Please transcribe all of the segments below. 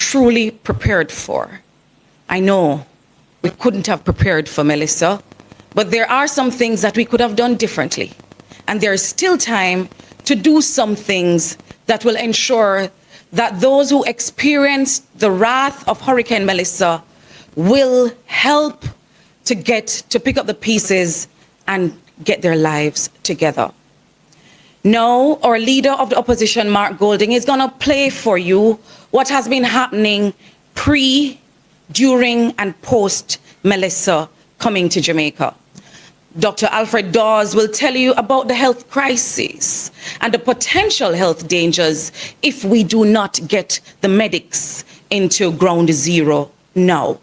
truly prepared for. I know we couldn't have prepared for Melissa, but there are some things that we could have done differently. And there is still time to do some things that will ensure that those who experience the wrath of Hurricane Melissa will help to pick up the pieces and get their lives together. Now, our leader of the opposition, Mark Golding, is going to play for you what has been happening pre, during, and post Melissa coming to Jamaica. Dr. Alfred Dawes will tell you about the health crisis and the potential health dangers if we do not get the medics into ground zero now.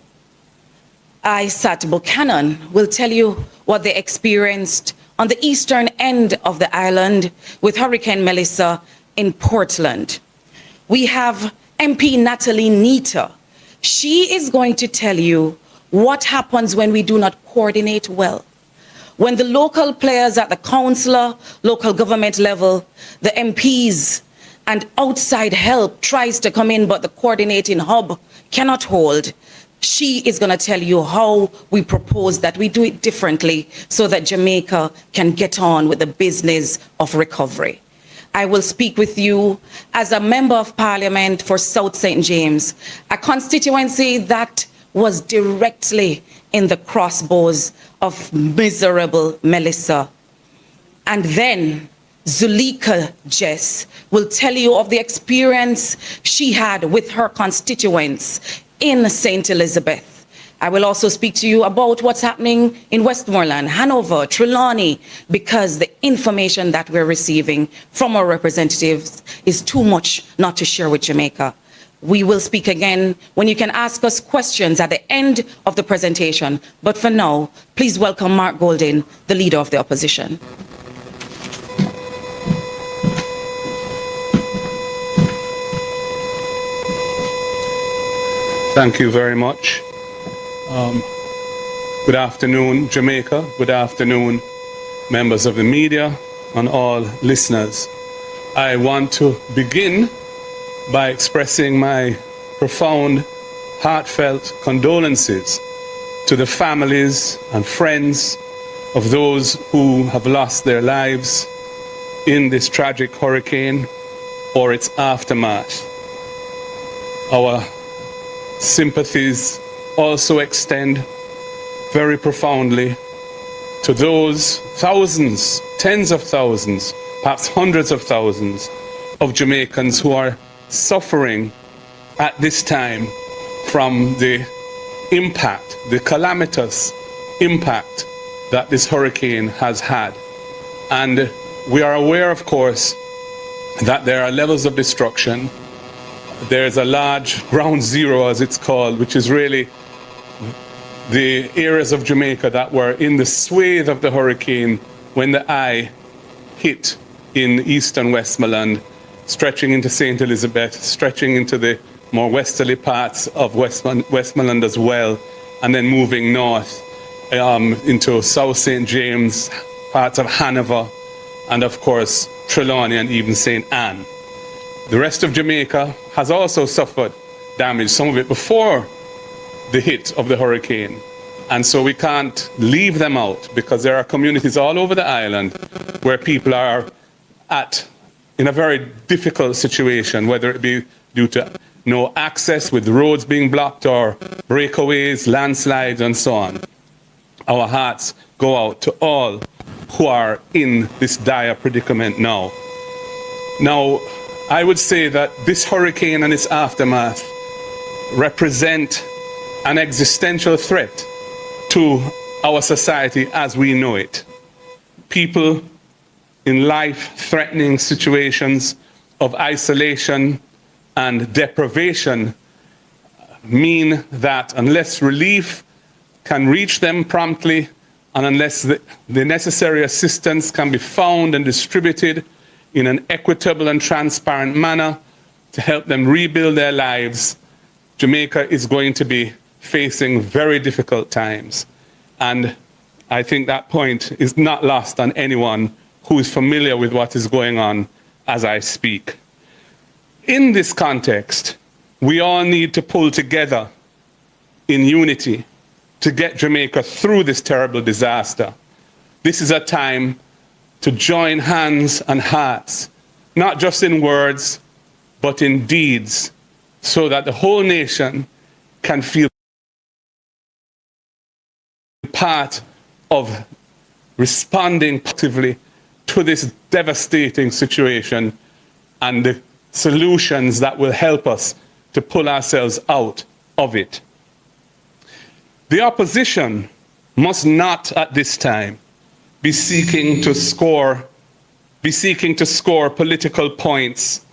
ISAT Buchanan will tell you what they experienced on the eastern end of the island with Hurricane Melissa in Portland. We have MP Natalie Nita. She is going to tell you what happens when we do not coordinate well. When the local players at the councillor, local government level, the MPs, and outside help tries to come in, but the coordinating hub cannot hold, she is going to tell you how we propose that we do it differently so that Jamaica can get on with the business of recovery. I will speak with you as a member of Parliament for South St. James, a constituency that was directly in the crossbows of miserable Melissa. And then Zuleika Jess will tell you of the experience she had with her constituents in St. Elizabeth. I will also speak to you about what's happening in Westmoreland, Hanover, Trelawney, because the information that we're receiving from our representatives is too much not to share with Jamaica. We will speak again when you can ask us questions at the end of the presentation. But for now, please welcome Mark Golding, the leader of the opposition. Thank you very much. Good afternoon, Jamaica. Good afternoon, members of the media and all listeners. I want to begin by expressing my profound, heartfelt condolences to the families and friends of those who have lost their lives in this tragic hurricane or its aftermath. Our sympathies also extend very profoundly to those thousands, tens of thousands, perhaps hundreds of thousands of Jamaicans who are suffering at this time from the impact, the calamitous impact that this hurricane has had. And we are aware, of course, that there are levels of destruction. There's a large ground zero, as it's called, which is really the areas of Jamaica that were in the swathe of the hurricane when the eye hit in eastern Westmoreland, stretching into St. Elizabeth, stretching into the more westerly parts of Westmoreland as well, and then moving north into South St. James, parts of Hanover, and of course Trelawney and even St. Anne. The rest of Jamaica has also suffered damage, some of it before the hit of the hurricane. And so we can't leave them out because there are communities all over the island where people are in a very difficult situation, whether it be due to no access with the roads being blocked or breakaways, landslides, and so on. Our hearts go out to all who are in this dire predicament now. Now, I would say that this hurricane and its aftermath represent an existential threat to our society as we know it. People in life-threatening situations of isolation and deprivation mean that unless relief can reach them promptly and unless the necessary assistance can be found and distributed in an equitable and transparent manner to help them rebuild their lives, Jamaica is going to be facing very difficult times. And I think that point is not lost on anyone who is familiar with what is going on as I speak. In this context, we all need to pull together in unity to get Jamaica through this terrible disaster. This is a time to join hands and hearts, not just in words, but in deeds, so that the whole nation can feel part of responding positively to this devastating situation and the solutions that will help us to pull ourselves out of it. The opposition must not at this time be seeking to score political points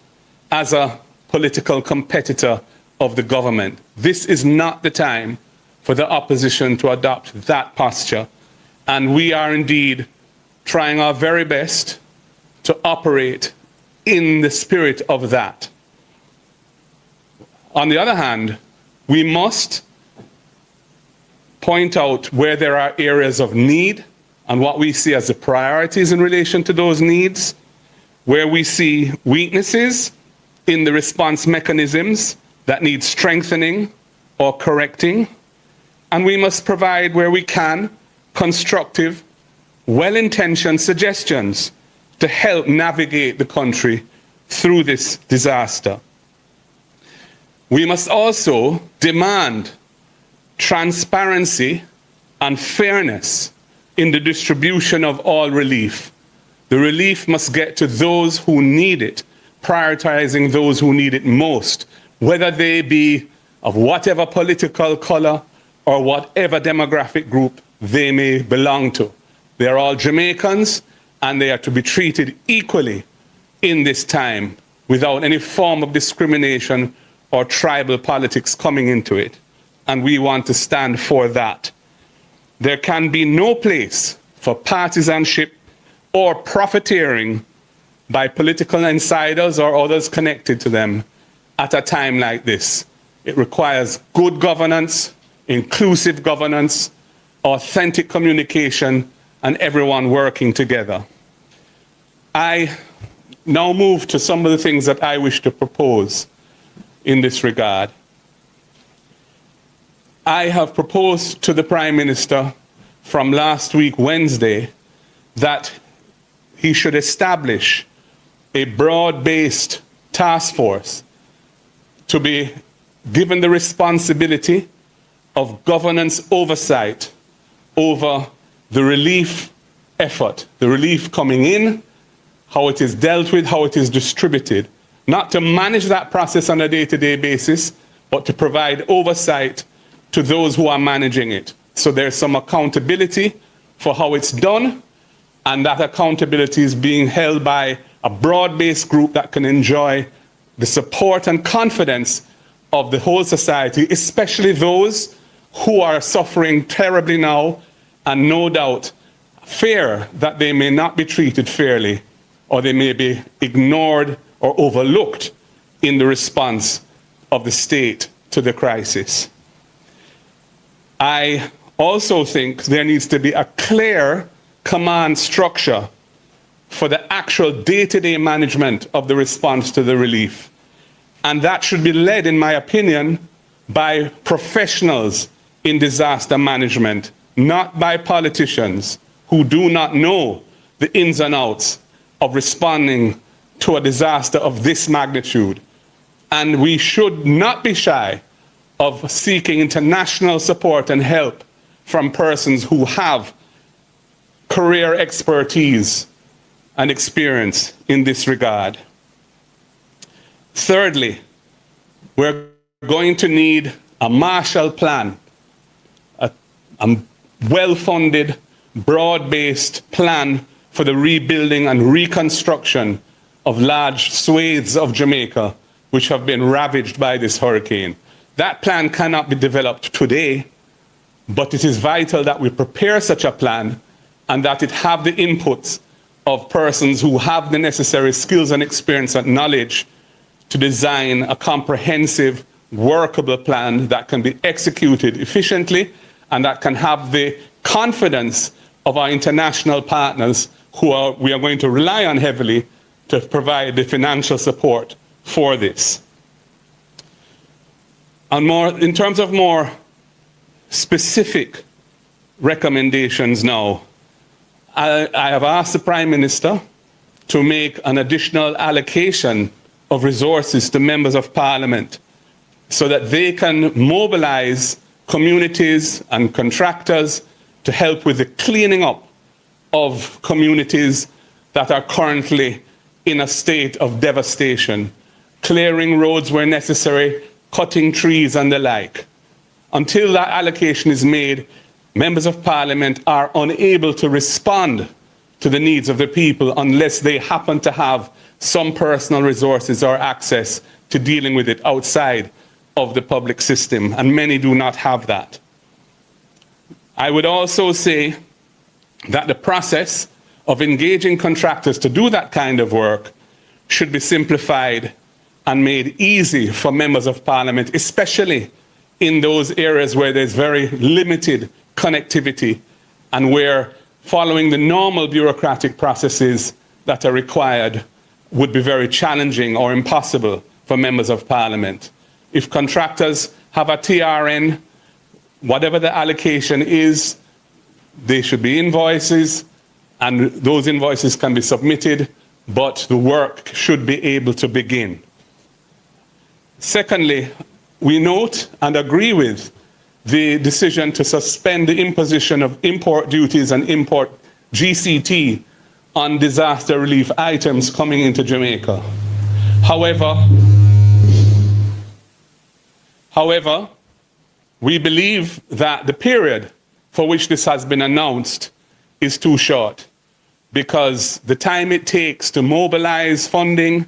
as a political competitor of the government. This is not the time for the opposition to adopt that posture. And we are indeed trying our very best to operate in the spirit of that. On the other hand, we must point out where there are areas of need and what we see as the priorities in relation to those needs, where we see weaknesses in the response mechanisms that need strengthening or correcting, and we must provide, where we can, constructive, well-intentioned suggestions to help navigate the country through this disaster. We must also demand transparency and fairness in the distribution of all relief. The relief must get to those who need it, prioritizing those who need it most, whether they be of whatever political color or whatever demographic group they may belong to. They are all Jamaicans, and they are to be treated equally in this time without any form of discrimination or tribal politics coming into it. And we want to stand for that. There can be no place for partisanship or profiteering by political insiders or others connected to them at a time like this. It requires good governance, inclusive governance, authentic communication, and everyone working together. I now move to some of the things that I wish to propose in this regard. I have proposed to the Prime Minister from last week, Wednesday, that he should establish a broad-based task force to be given the responsibility of governance oversight over the relief effort, the relief coming in, how it is dealt with, how it is distributed, not to manage that process on a day-to-day basis, but to provide oversight to those who are managing it. So there's some accountability for how it's done, and that accountability is being held by a broad-based group that can enjoy the support and confidence of the whole society, especially those who are suffering terribly now and no doubt fear that they may not be treated fairly or they may be ignored or overlooked in the response of the state to the crisis. I also think there needs to be a clear command structure for the actual day-to-day management of the response to the relief. And that should be led, in my opinion, by professionals in disaster management, not by politicians who do not know the ins and outs of responding to a disaster of this magnitude. And we should not be shy of seeking international support and help from persons who have career expertise and experience in this regard. Thirdly, we're going to need a Marshall Plan, a well-funded, broad-based plan for the rebuilding and reconstruction of large swathes of Jamaica which have been ravaged by this hurricane. That plan cannot be developed today, but it is vital that we prepare such a plan and that it have the inputs of persons who have the necessary skills and experience and knowledge to design a comprehensive, workable plan that can be executed efficiently and that can have the confidence of our international partners we are going to rely on heavily to provide the financial support for this. in terms of more specific recommendations now, I have asked the Prime Minister to make an additional allocation of resources to members of Parliament so that they can mobilize communities and contractors to help with the cleaning up of communities that are currently in a state of devastation, clearing roads where necessary, cutting trees and the like. Until that allocation is made, members of Parliament are unable to respond to the needs of the people unless they happen to have some personal resources or access to dealing with it outside of the public system, and many do not have that. I would also say that the process of engaging contractors to do that kind of work should be simplified and made easy for members of Parliament, especially in those areas where there's very limited connectivity and where following the normal bureaucratic processes that are required would be very challenging or impossible for members of Parliament. If contractors have a TRN, whatever the allocation is, they should be invoices, and those invoices can be submitted, but the work should be able to begin. Secondly, we note and agree with the decision to suspend the imposition of import duties and import GCT on disaster relief items coming into Jamaica. However, we believe that the period for which this has been announced is too short, because the time it takes to mobilize funding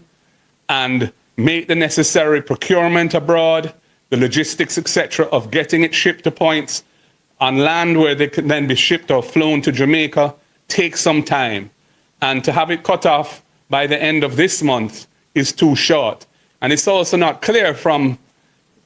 and make the necessary procurement abroad, the logistics, etc., of getting it shipped to points on land where they can then be shipped or flown to Jamaica takes some time. And to have it cut off by the end of this month is too short. And it's also not clear from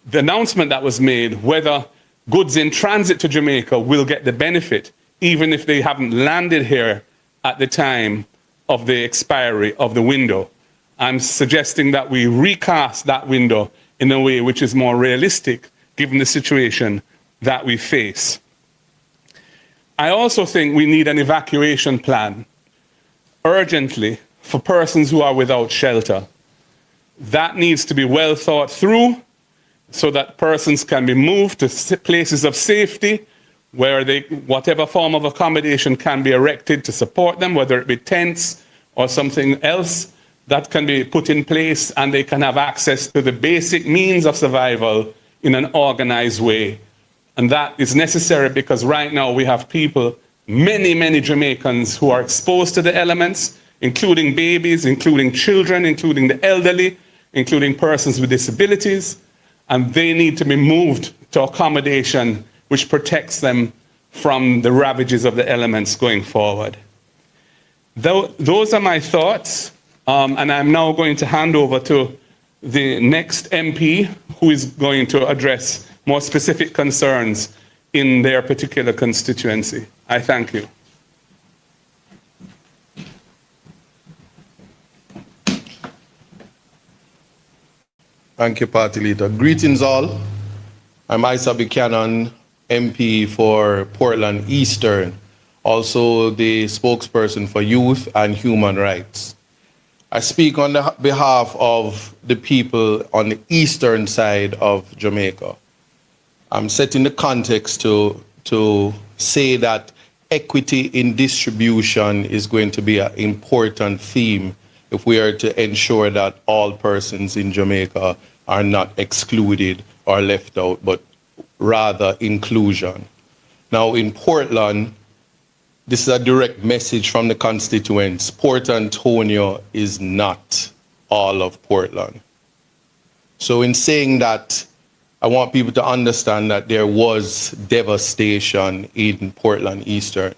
the announcement that was made whether goods in transit to Jamaica will get the benefit, even if they haven't landed here at the time of the expiry of the window. I'm suggesting that we recast that window in a way which is more realistic, given the situation that we face. I also think we need an evacuation plan urgently for persons who are without shelter. That needs to be well thought through so that persons can be moved to places of safety where whatever form of accommodation can be erected to support them, whether it be tents or something else that can be put in place, and they can have access to the basic means of survival in an organized way. And that is necessary because right now we have people, many Jamaicans who are exposed to the elements, including babies, including children, including the elderly, including persons with disabilities, and they need to be moved to accommodation which protects them from the ravages of the elements going forward. Those are my thoughts, and I'm now going to hand over to the next MP who is going to address more specific concerns in their particular constituency. I thank you. Thank you, Party Leader. Greetings all. I'm ISAT Buchanan, MP for Portland Eastern, also the spokesperson for Youth and Human Rights. I speak on the behalf of the people on the eastern side of Jamaica. I'm setting the context to say that equity in distribution is going to be an important theme if we are to ensure that all persons in Jamaica are not excluded or left out, but rather inclusion. Now in Portland, this is a direct message from the constituents. Port Antonio is not all of Portland. So in saying that, I want people to understand that there was devastation in Portland Eastern.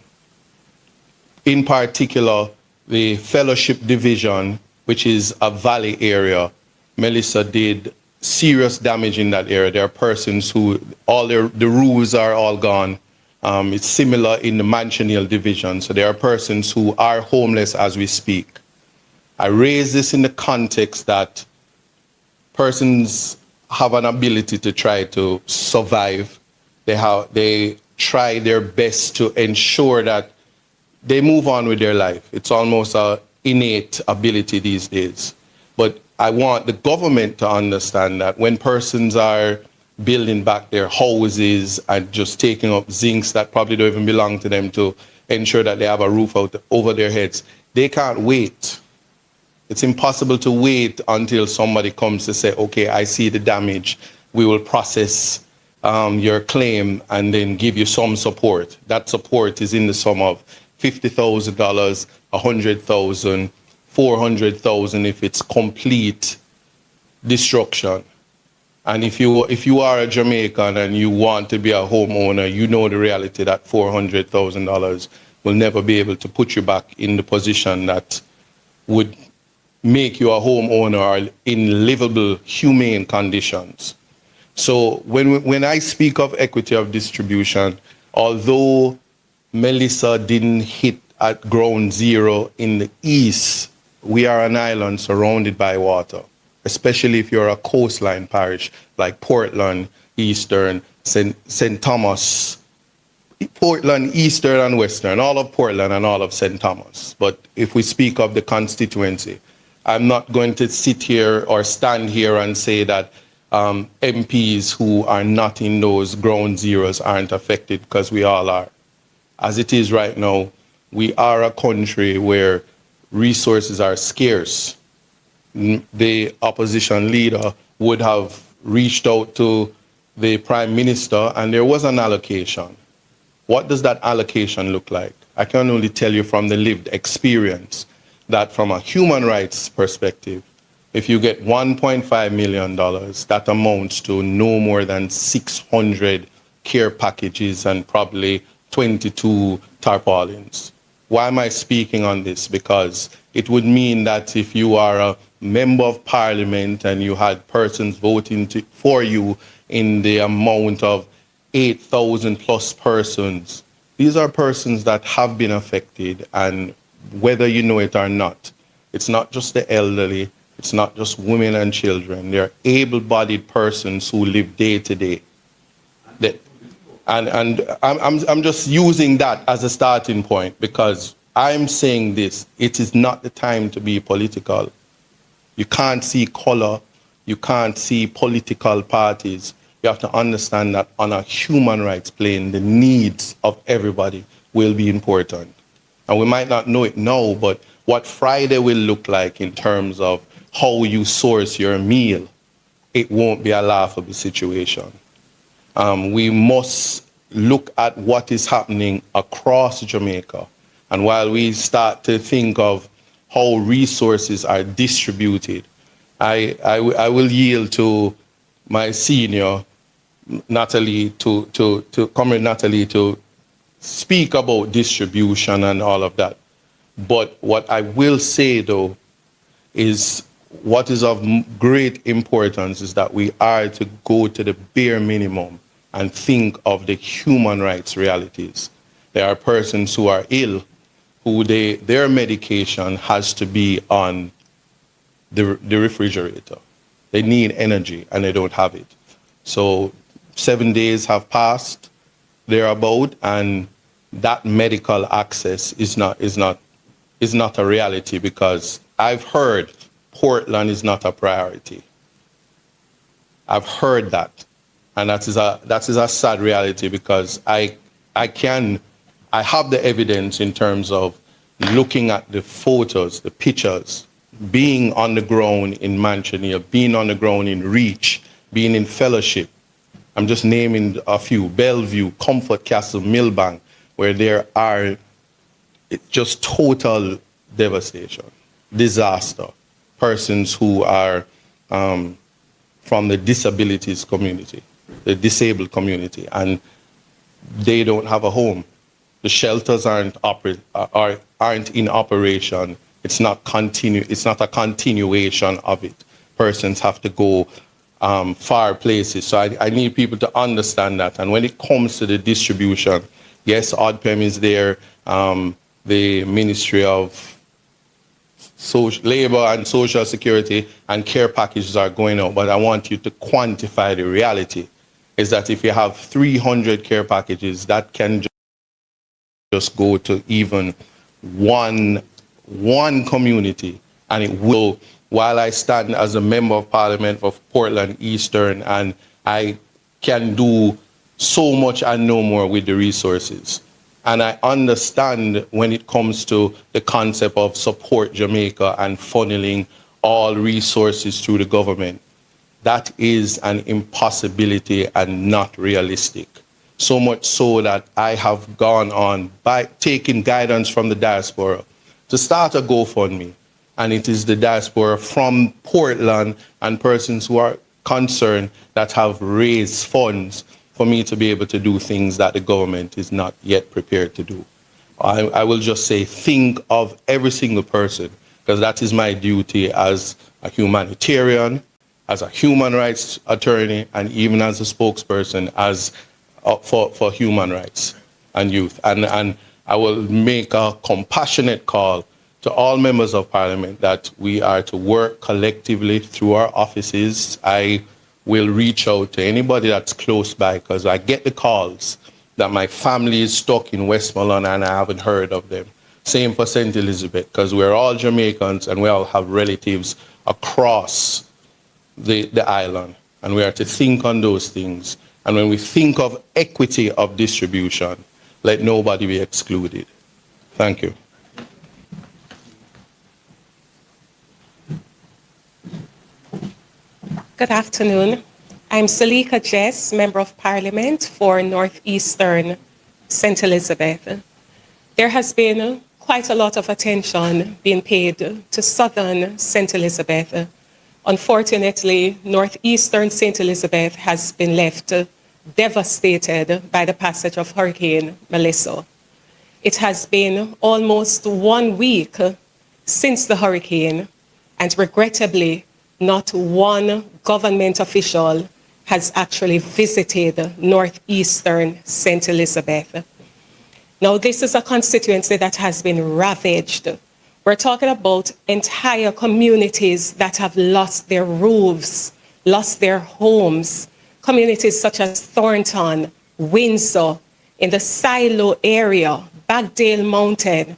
In particular, the Fellowship Division, which is a valley area, Melissa did serious damage in that area. There are persons who, the roofs are all gone. It's similar in the Mansion Hill Division. So there are persons who are homeless as we speak. I raise this in the context that persons have an ability to try to survive. They try their best to ensure that they move on with their life. It's almost an innate ability these days. But I want the government to understand that when persons are building back their houses and just taking up zincs that probably don't even belong to them to ensure that they have a roof over their heads, they can't wait. It's impossible to wait until somebody comes to say, okay, I see the damage. We will process your claim and then give you some support. That support is in the sum of $50,000, $100,000, $400,000 if it's complete destruction. And if you are a Jamaican and you want to be a homeowner, you know the reality that $400,000 will never be able to put you back in the position that would make you a homeowner in livable, humane conditions. So when I speak of equity of distribution, although Melissa didn't hit at ground zero in the east, we are an island surrounded by water, especially if you're a coastline parish like Portland, Eastern, St. Thomas, Portland, Eastern and Western, all of Portland and all of St. Thomas. But if we speak of the constituency, I'm not going to sit here or stand here and say that MPs who are not in those ground zeros aren't affected, because we all are. As it is right now, we are a country where resources are scarce. The opposition leader would have reached out to the Prime Minister and there was an allocation. What does that allocation look like? I can only tell you from the lived experience that from a human rights perspective, if you get $1.5 million, that amounts to no more than 600 care packages and probably 22 tarpaulins. Why am I speaking on this? Because it would mean that if you are a member of parliament and you had persons voting for you in the amount of 8,000 plus persons, these are persons that have been affected, and whether you know it or not, it's not just the elderly, it's not just women and children, they're able-bodied persons who live day to day. And I'm just using that as a starting point because I'm saying this, it is not the time to be political. You can't see color, you can't see political parties. You have to understand that on a human rights plane, the needs of everybody will be important. And we might not know it now, but what Friday will look like in terms of how you source your meal, it won't be a laughable situation. We must look at what is happening across Jamaica. And while we start to think of how resources are distributed, I will yield to my senior, Natalie, Comrade Natalie, to speak about distribution and all of that. But what I will say, though, is what is of great importance is that we are to go to the bare minimum and think of the human rights realities. There are persons who are ill, who their medication has to be on the refrigerator. They need energy and they don't have it. So 7 days have passed thereabout, and that medical access is not a reality, because I've heard Portland is not a priority. I've heard that, and that is a sad reality, because I have the evidence in terms of looking at the photos, the pictures, being on the ground in Manchester, being on the ground in Reach, being in Fellowship. I'm just naming a few: Bellevue, Comfort Castle, Millbank, where there are just total devastation, disaster. Persons who are from the disabilities community, the disabled community, and they don't have a home. The shelters aren't in operation. It's not a continuation of it. Persons have to go far places. So I need people to understand that. And when it comes to the distribution, yes, ODPEM is there. The Ministry of labor and social security and care packages are going out, but I want you to quantify the reality. Is that if you have 300 care packages, that can just go to even one community, and it will. While I stand as a member of Parliament of Portland Eastern, and I can do so much and no more with the resources, and I understand when it comes to the concept of support Jamaica and funneling all resources through the government, that is an impossibility and not realistic. So much so that I have gone on by taking guidance from the diaspora to start a GoFundMe. And it is the diaspora from Portland and persons who are concerned that have raised funds for me to be able to do things that the government is not yet prepared to do. I will just say, think of every single person, because that is my duty as a humanitarian, as a human rights attorney, and even as a spokesperson for human rights and youth. And I will make a compassionate call to all members of Parliament that we are to work collectively through our offices. I will reach out to anybody that's close by, because I get the calls that my family is stuck in Westmoreland and I haven't heard of them. Same for St. Elizabeth, because we're all Jamaicans and we all have relatives across the island. And we are to think on those things. And when we think of equity of distribution, let nobody be excluded. Thank you. Good afternoon. I'm Seaga Jess, Member of Parliament for Northeastern St. Elizabeth. There has been quite a lot of attention being paid to Southern St. Elizabeth. Unfortunately, Northeastern St. Elizabeth has been left devastated by the passage of Hurricane Melissa. It has been almost 1 week since the hurricane, and regrettably, not one government official has actually visited Northeastern St. Elizabeth. Now, this is a constituency that has been ravaged. We're talking about entire communities that have lost their roofs, lost their homes. Communities such as Thornton, Windsor, in the Silo area, Bagdale Mountain.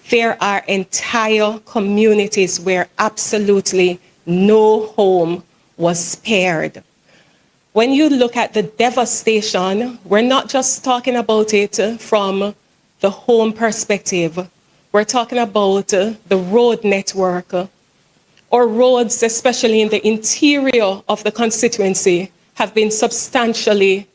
There are entire communities where absolutely no home was spared. When you look at the devastation, we're not just talking about it from the home perspective. We're talking about the road network, or roads, especially in the interior of the constituency, have been substantially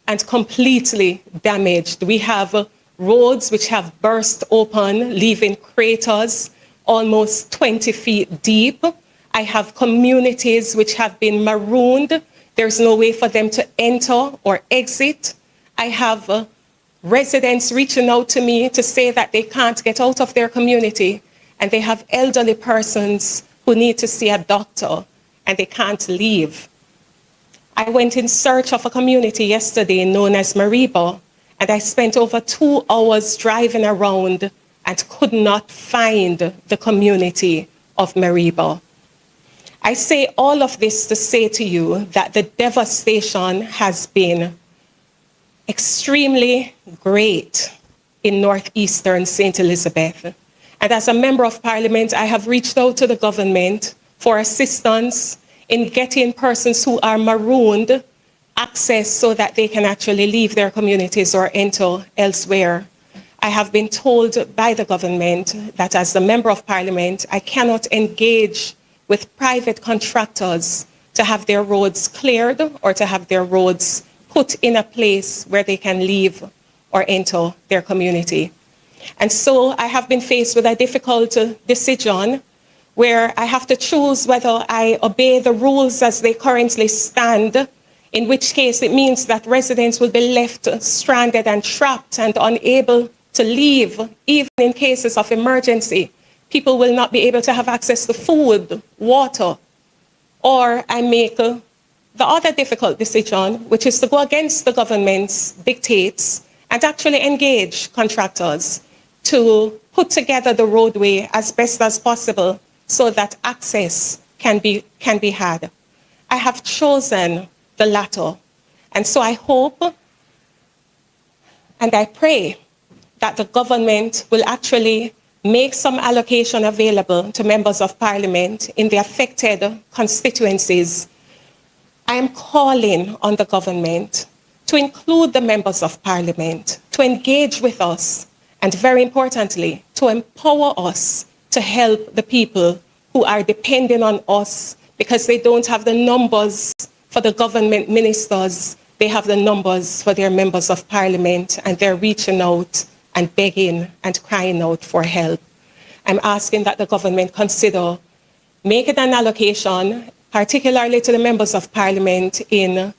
and completely damaged. We have roads which have burst open, leaving craters almost 20 feet deep. I have communities which have been marooned. There's no way for them to enter or exit. I have residents reaching out to me to say that they can't get out of their community, and they have elderly persons who need to see a doctor and they can't leave. I went in search of a community yesterday known as Mariba, and I spent over 2 hours driving around and could not find the community of Mariba. I say all of this to say to you that the devastation has been extremely great in Northeastern St. Elizabeth. And as a Member of Parliament, I have reached out to the government for assistance in getting persons who are marooned access so that they can actually leave their communities or enter elsewhere. I have been told by the government that as a Member of Parliament, I cannot engage with private contractors to have their roads cleared or to have their roads put in a place where they can leave or enter their community. And so I have been faced with a difficult decision where I have to choose whether I obey the rules as they currently stand, in which case it means that residents will be left stranded and trapped and unable to leave, even in cases of emergency. People will not be able to have access to food, water, or I make the other difficult decision, which is to go against the government's dictates and actually engage contractors to put together the roadway as best as possible so that access can be had. I have chosen the latter. And so I hope and I pray that the government will actually make some allocation available to members of parliament in the affected constituencies. I am calling on the government to include the members of parliament, to engage with us, and very importantly, to empower us to help the people who are depending on us because they don't have the numbers for the government ministers, they have the numbers for their members of parliament, and they're reaching out and begging and crying out for help. I'm asking that the government consider making an allocation, particularly to the members of parliament in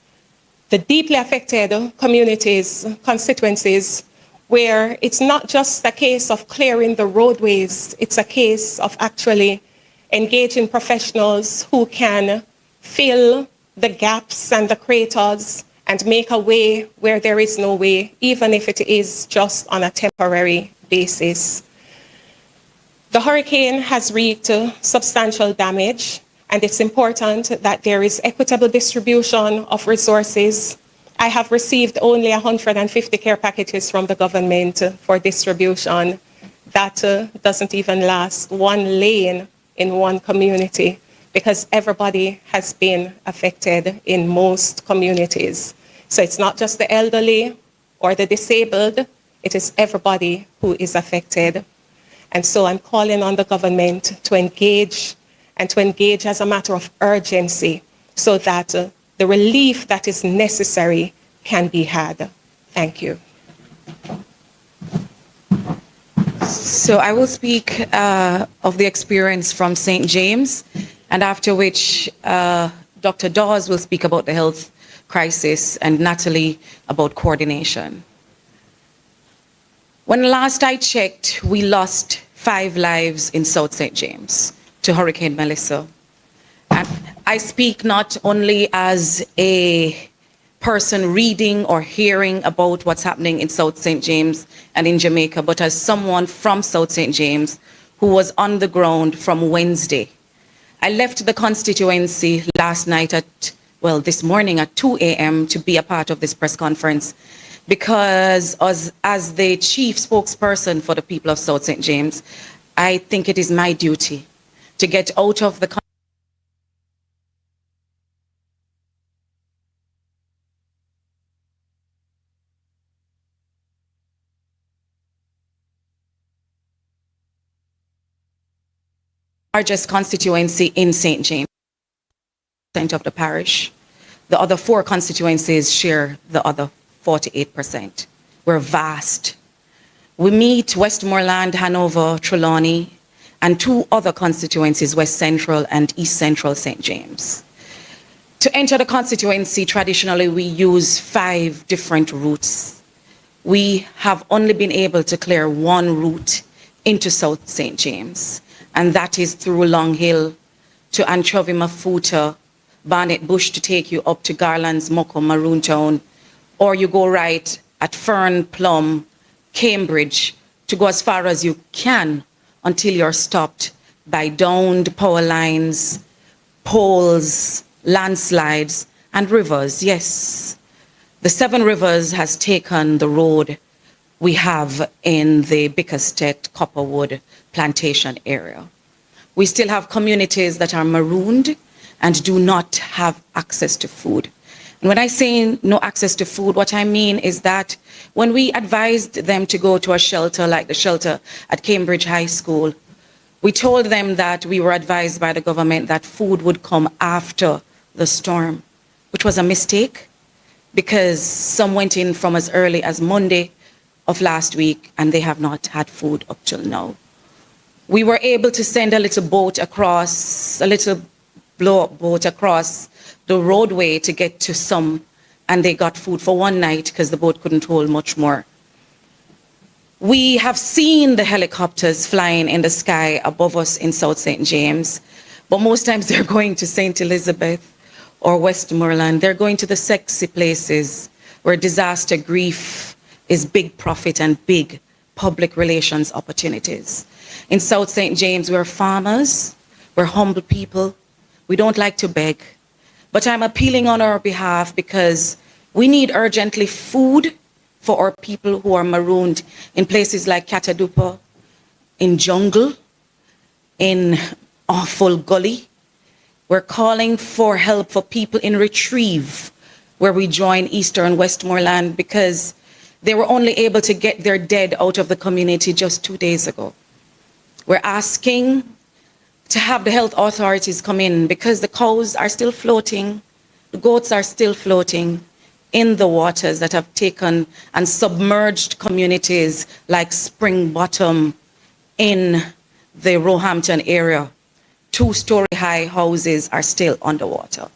the deeply affected communities, constituencies, where it's not just a case of clearing the roadways, it's a case of actually engaging professionals who can fill the gaps and the craters and make a way where there is no way, even if it is just on a temporary basis. The hurricane has wreaked substantial damage, and it's important that there is equitable distribution of resources. I have received only 150 care packages from the government for distribution. That doesn't even last one lane in one community because everybody has been affected in most communities. So it's not just the elderly or the disabled, it is everybody who is affected. And so I'm calling on the government to engage and to engage as a matter of urgency so that the relief that is necessary can be had. Thank you. So I will speak of the experience from St. James, and after which Dr. Dawes will speak about the health crisis and Natalie about coordination. When last I checked, we lost 5 lives in South St. James to Hurricane Melissa. And I speak not only as a person reading or hearing about what's happening in South St. James and in Jamaica, but as someone from South St. James who was on the ground from Wednesday. I left the constituency last night this morning at 2 a.m. to be a part of this press conference because as the chief spokesperson for the people of South St. James, I think it is my duty to get out of the largest constituency in St. James of the parish. The other 4 constituencies share the other 48%. We're vast. We meet Westmoreland, Hanover, Trelawney, and 2 other constituencies, West Central and East Central St. James. To enter the constituency, traditionally we use 5 different routes. We have only been able to clear 1 route into South St. James, and that is through Long Hill to Anchovy, Mafuta, Barnet Bush to take you up to Garland's, Moko, Maroon Town, or you go right at Fern, Plum, Cambridge to go as far as you can until you're stopped by downed power lines, poles, landslides, and rivers. Yes, the 7 Rivers has taken the road we have in the Bickerstead Copperwood plantation area. We still have communities that are marooned and do not have access to food. And when I say no access to food, what I mean is that when we advised them to go to a shelter like the shelter at Cambridge High School, we told them that we were advised by the government that food would come after the storm, which was a mistake because some went in from as early as Monday of last week and they have not had food up till now. We were able to send a little boat across, a little blow-up boat across the roadway to get to some, and they got food for 1 night because the boat couldn't hold much more. We have seen the helicopters flying in the sky above us in South St. James, but most times they're going to St. Elizabeth or Westmoreland. They're going to the sexy places where disaster grief is big profit and big public relations opportunities. In South St. James, we're farmers, We're humble people. We don't like to beg. But I'm appealing on our behalf because we need urgently food for our people who are marooned in places like Katadupa, in jungle, in awful gully. We're calling for help for people in Retrieve, where we join Eastern Westmoreland, because they were only able to get their dead out of the community just 2 days ago. We're asking to have the health authorities come in because the cows are still floating, the goats are still floating in the waters that have taken and submerged communities like Spring Bottom in the Roehampton area. 2-story high houses are still underwater.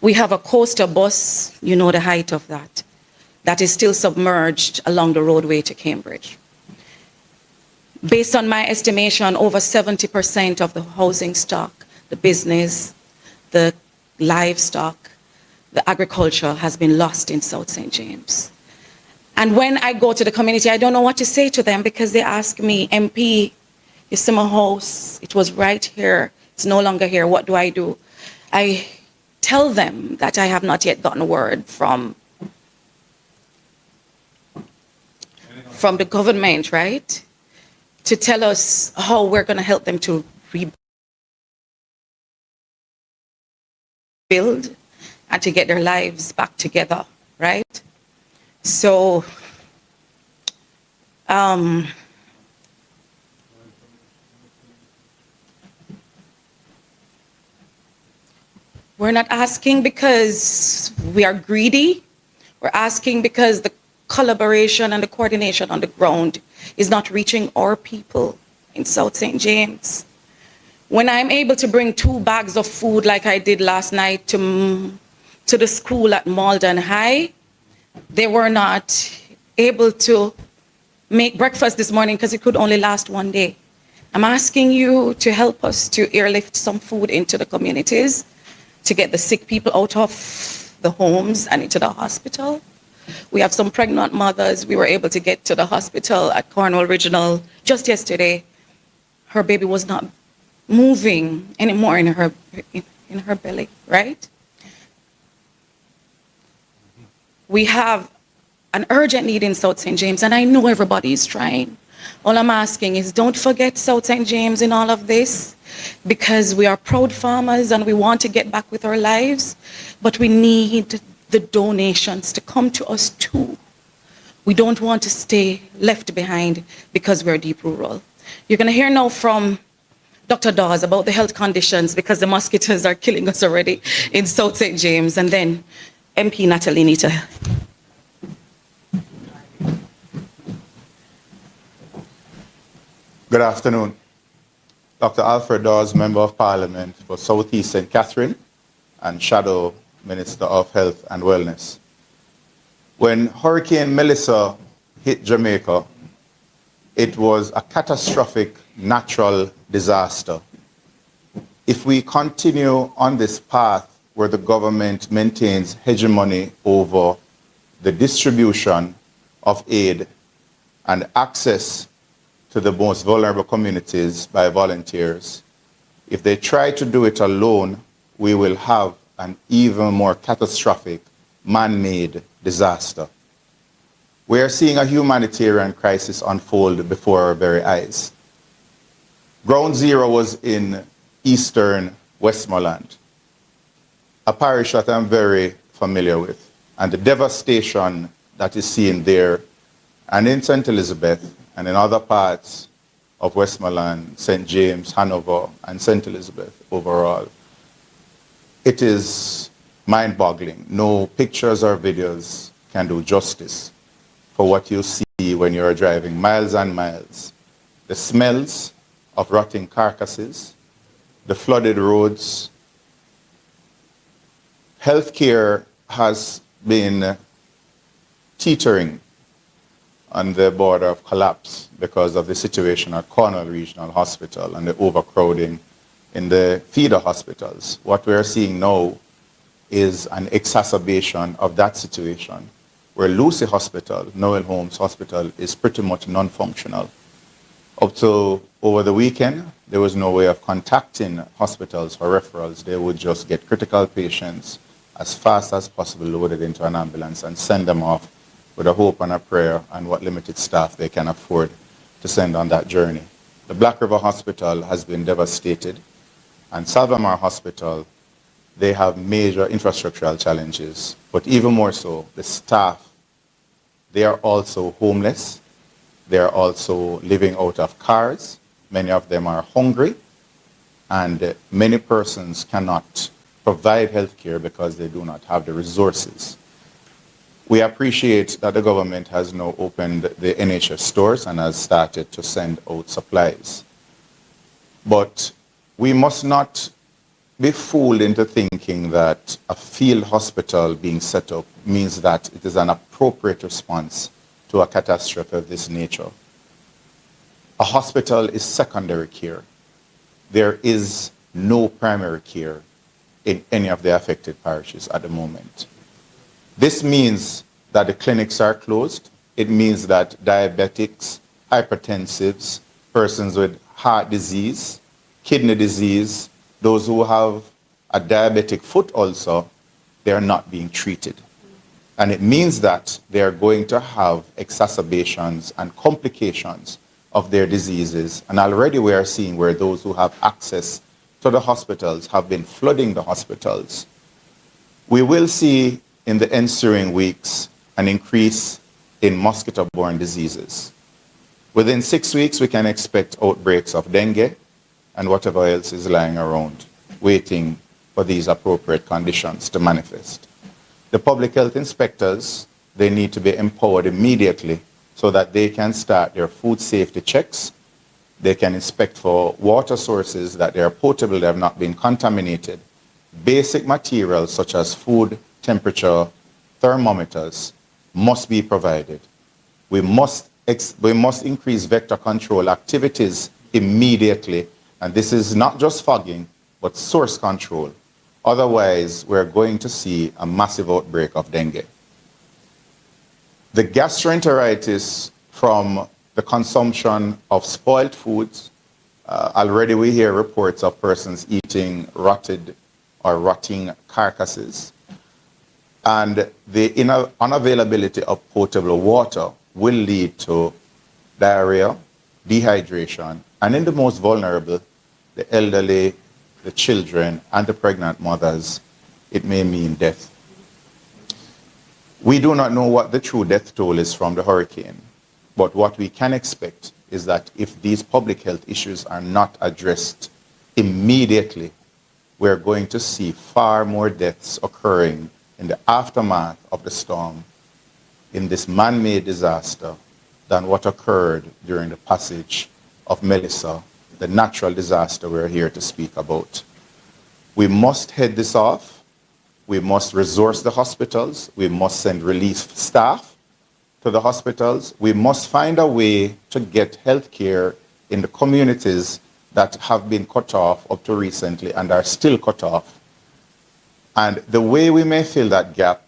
We have a coaster bus, you know the height of that, that is still submerged along the roadway to Cambridge. Based on my estimation, over 70% of the housing stock, the business, the livestock, the agriculture has been lost in South St. James. And when I go to the community, I don't know what to say to them because they ask me, MP, you see my house, it was right here, it's no longer here, what do I do? I tell them that I have not yet gotten word from the government, right? To tell us how we're going to help them to rebuild and to get their lives back together, right? So, we're not asking because we are greedy. We're asking because the collaboration and the coordination on the ground is not reaching our people in South St. James. When I'm able to bring 2 bags of food like I did last night to the school at Malden High, they were not able to make breakfast this morning because it could only last 1 day. I'm asking you to help us to airlift some food into the communities, to get the sick people out of the homes and into the hospital. We have some pregnant mothers we were able to get to the hospital at Cornwall Regional just yesterday. Her baby was not moving anymore in her belly, right? We have an urgent need in South St. James, and I know everybody is trying. All I'm asking is don't forget South St. James in all of this, because we are proud farmers and we want to get back with our lives, but we need the donations to come to us too. We don't want to stay left behind because we're deep rural. You're going to hear now from Dr. Dawes about the health conditions because the mosquitoes are killing us already in South St. James, and then MP Natalie Nita. Good afternoon. Dr. Alfred Dawes, Member of Parliament for South East St. Catherine and Shadow Minister of Health and Wellness. When Hurricane Melissa hit Jamaica, it was a catastrophic natural disaster. If we continue on this path where the government maintains hegemony over the distribution of aid and access to the most vulnerable communities by volunteers, if they try to do it alone, we will have an even more catastrophic man-made disaster. We are seeing a humanitarian crisis unfold before our very eyes. Ground Zero was in Eastern Westmoreland, a parish that I'm very familiar with, and the devastation that is seen there and in St. Elizabeth and in other parts of Westmoreland, St. James, Hanover, and St. Elizabeth overall. It is mind-boggling. No pictures or videos can do justice for what you see when you're driving miles and miles. The smells of rotting carcasses, the flooded roads. Healthcare has been teetering on the border of collapse because of the situation at Cornwall Regional Hospital and the overcrowding in the feeder hospitals. What we are seeing now is an exacerbation of that situation, where Lucy Hospital, Noel Holmes Hospital, is pretty much non-functional. Up to over the weekend, there was no way of contacting hospitals for referrals. They would just get critical patients as fast as possible, loaded into an ambulance and send them off with a hope and a prayer and what limited staff they can afford to send on that journey. The Black River Hospital has been devastated, and Salvamar Hospital, they have major infrastructural challenges, but even more so, the staff, they are also homeless. They are also living out of cars. Many of them are hungry, and many persons cannot provide health care because they do not have the resources. We appreciate that the government has now opened the NHS stores and has started to send out supplies. But we must not be fooled into thinking that a field hospital being set up means that it is an appropriate response to a catastrophe of this nature. A hospital is secondary care. There is no primary care in any of the affected parishes at the moment. This means that the clinics are closed. It means that diabetics, hypertensives, persons with heart disease, kidney disease, those who have a diabetic foot ulcer, they are not being treated. And it means that they are going to have exacerbations and complications of their diseases. And already we are seeing where those who have access to the hospitals have been flooding the hospitals. We will see in the ensuing weeks an increase in mosquito-borne diseases. Within 6 weeks, we can expect outbreaks of dengue and whatever else is lying around, waiting for these appropriate conditions to manifest. The public health inspectors, they need to be empowered immediately so that they can start their food safety checks. They can inspect for water sources that they are potable, they have not been contaminated. Basic materials such as food, temperature, thermometers must be provided. We must increase vector control activities immediately. And this is not just fogging, but source control. Otherwise, we're going to see a massive outbreak of dengue. The gastroenteritis from the consumption of spoiled foods, already we hear reports of persons eating rotted or rotting carcasses. And the unavailability of potable water will lead to diarrhea, dehydration, and in the most vulnerable, the elderly, the children, and the pregnant mothers, it may mean death. We do not know what the true death toll is from the hurricane, but what we can expect is that if these public health issues are not addressed immediately, we're going to see far more deaths occurring in the aftermath of the storm, in this man-made disaster, than what occurred during the passage of Melissa, the natural disaster we're here to speak about. We must head this off. We must resource the hospitals. We must send relief staff to the hospitals. We must find a way to get health care in the communities that have been cut off up to recently and are still cut off. And the way we may fill that gap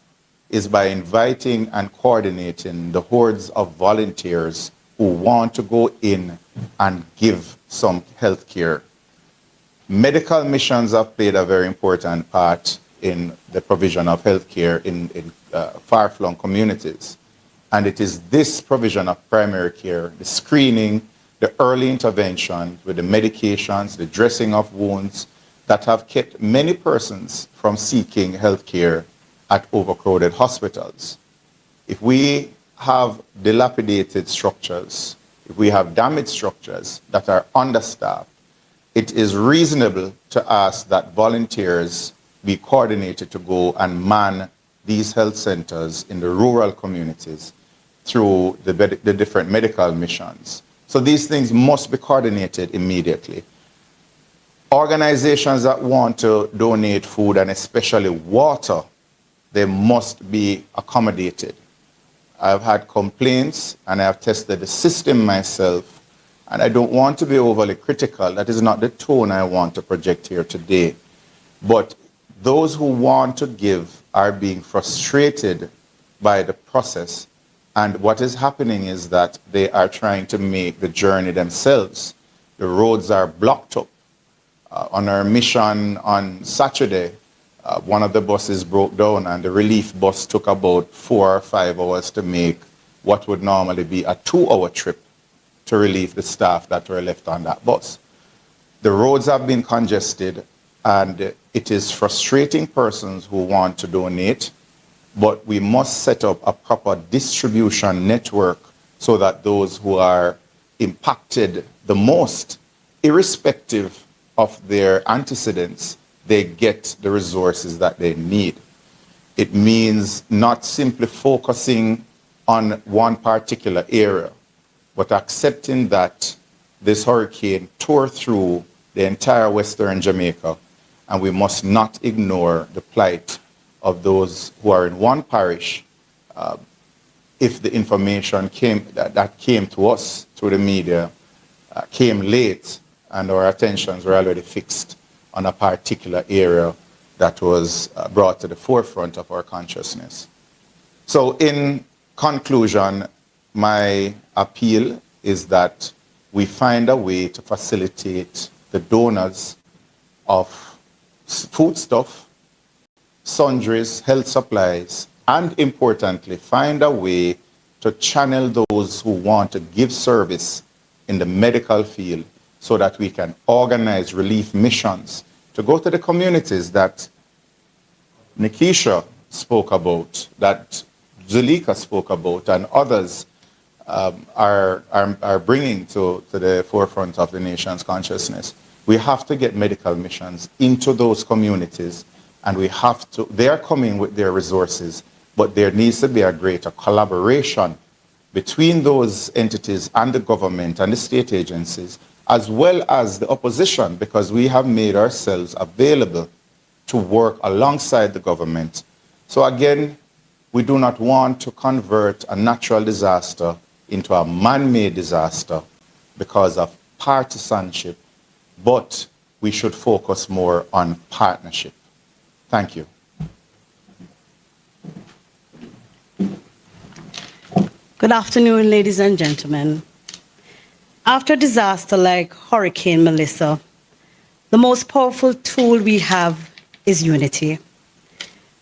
is by inviting and coordinating the hordes of volunteers who want to go in and give some health care. Medical missions have played a very important part in the provision of health care in far-flung communities. And it is this provision of primary care, the screening, the early intervention with the medications, the dressing of wounds, that have kept many persons from seeking health care at overcrowded hospitals. If we have dilapidated structures, if we have damaged structures that are understaffed, it is reasonable to ask that volunteers be coordinated to go and man these health centers in the rural communities through the different medical missions. So these things must be coordinated immediately. Organizations that want to donate food and especially water, they must be accommodated. I've had complaints and I've tested the system myself, and I don't want to be overly critical. That is not the tone I want to project here today. But those who want to give are being frustrated by the process And what is happening is that they are trying to make the journey themselves. The roads are blocked up. On our mission on Saturday, one of the buses broke down and the relief bus took about 4 or 5 hours to make what would normally be a 2-hour trip to relieve the staff that were left on that bus. The roads have been congested, and it is frustrating persons who want to donate, but we must set up a proper distribution network so that those who are impacted the most, irrespective of their antecedents, they get the resources that they need. It means not simply focusing on one particular area, but accepting that this hurricane tore through the entire Western Jamaica, and we must not ignore the plight of those who are in one parish. If the information that came to us through the media came late and our attentions were already fixed on a particular area that was brought to the forefront of our consciousness. So in conclusion, my appeal is that we find a way to facilitate the donors of foodstuff, sundries, health supplies, and importantly, find a way to channel those who want to give service in the medical field so that we can organize relief missions to go to the communities that Nikisha spoke about, that Zulika spoke about, and others are bringing to the forefront of the nation's consciousness. We have to get medical missions into those communities, and they are coming with their resources, but there needs to be a greater collaboration between those entities and the government and the state agencies, as well as the opposition, because we have made ourselves available to work alongside the government. So again, we do not want to convert a natural disaster into a man-made disaster because of partisanship, but we should focus more on partnership. Thank you. Good afternoon, ladies and gentlemen. After a disaster like Hurricane Melissa, the most powerful tool we have is unity.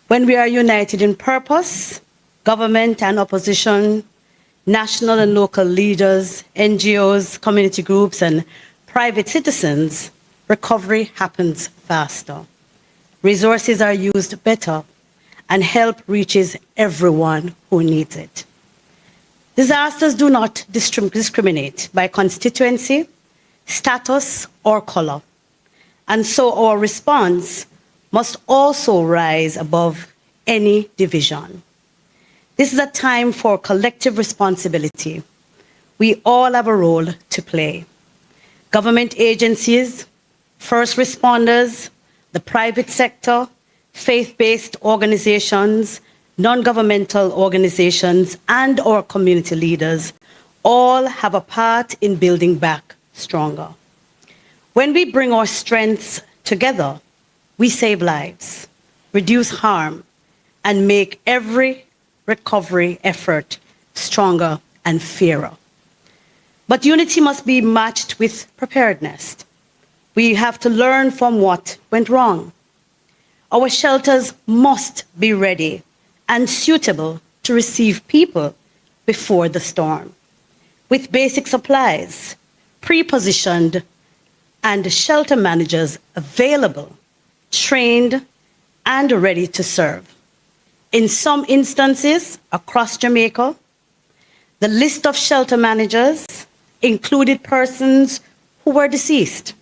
When we are united in purpose, government and opposition, national and local leaders, NGOs, community groups, and private citizens, recovery happens faster. Resources are used better, and help reaches everyone who needs it. Disasters do not discriminate by constituency, status, or color. And so our response must also rise above any division. This is a time for collective responsibility. We all have a role to play. Government agencies, first responders, the private sector, faith-based organizations, non-governmental organizations, and our community leaders all have a part in building back stronger. When we bring our strengths together, we save lives, reduce harm, and make every recovery effort stronger and fairer. But unity must be matched with preparedness. We have to learn from what went wrong. Our shelters must be ready and suitable to receive people before the storm, with basic supplies, pre-positioned, and shelter managers available, trained, and ready to serve. In some instances across Jamaica, the list of shelter managers included persons who were deceased,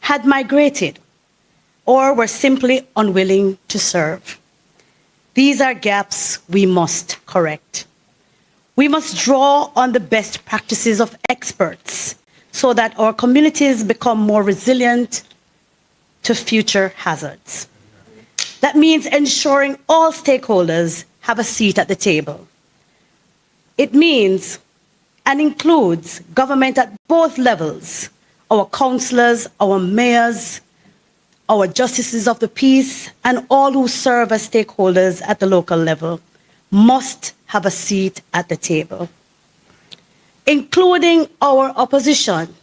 had migrated, or were simply unwilling to serve. These are gaps we must correct. We must draw on the best practices of experts so that our communities become more resilient to future hazards. That means ensuring all stakeholders have a seat at the table. It means and includes government at both levels, our councillors, our mayors, our justices of the peace, and all who serve as stakeholders at the local level must have a seat at the table, including our opposition,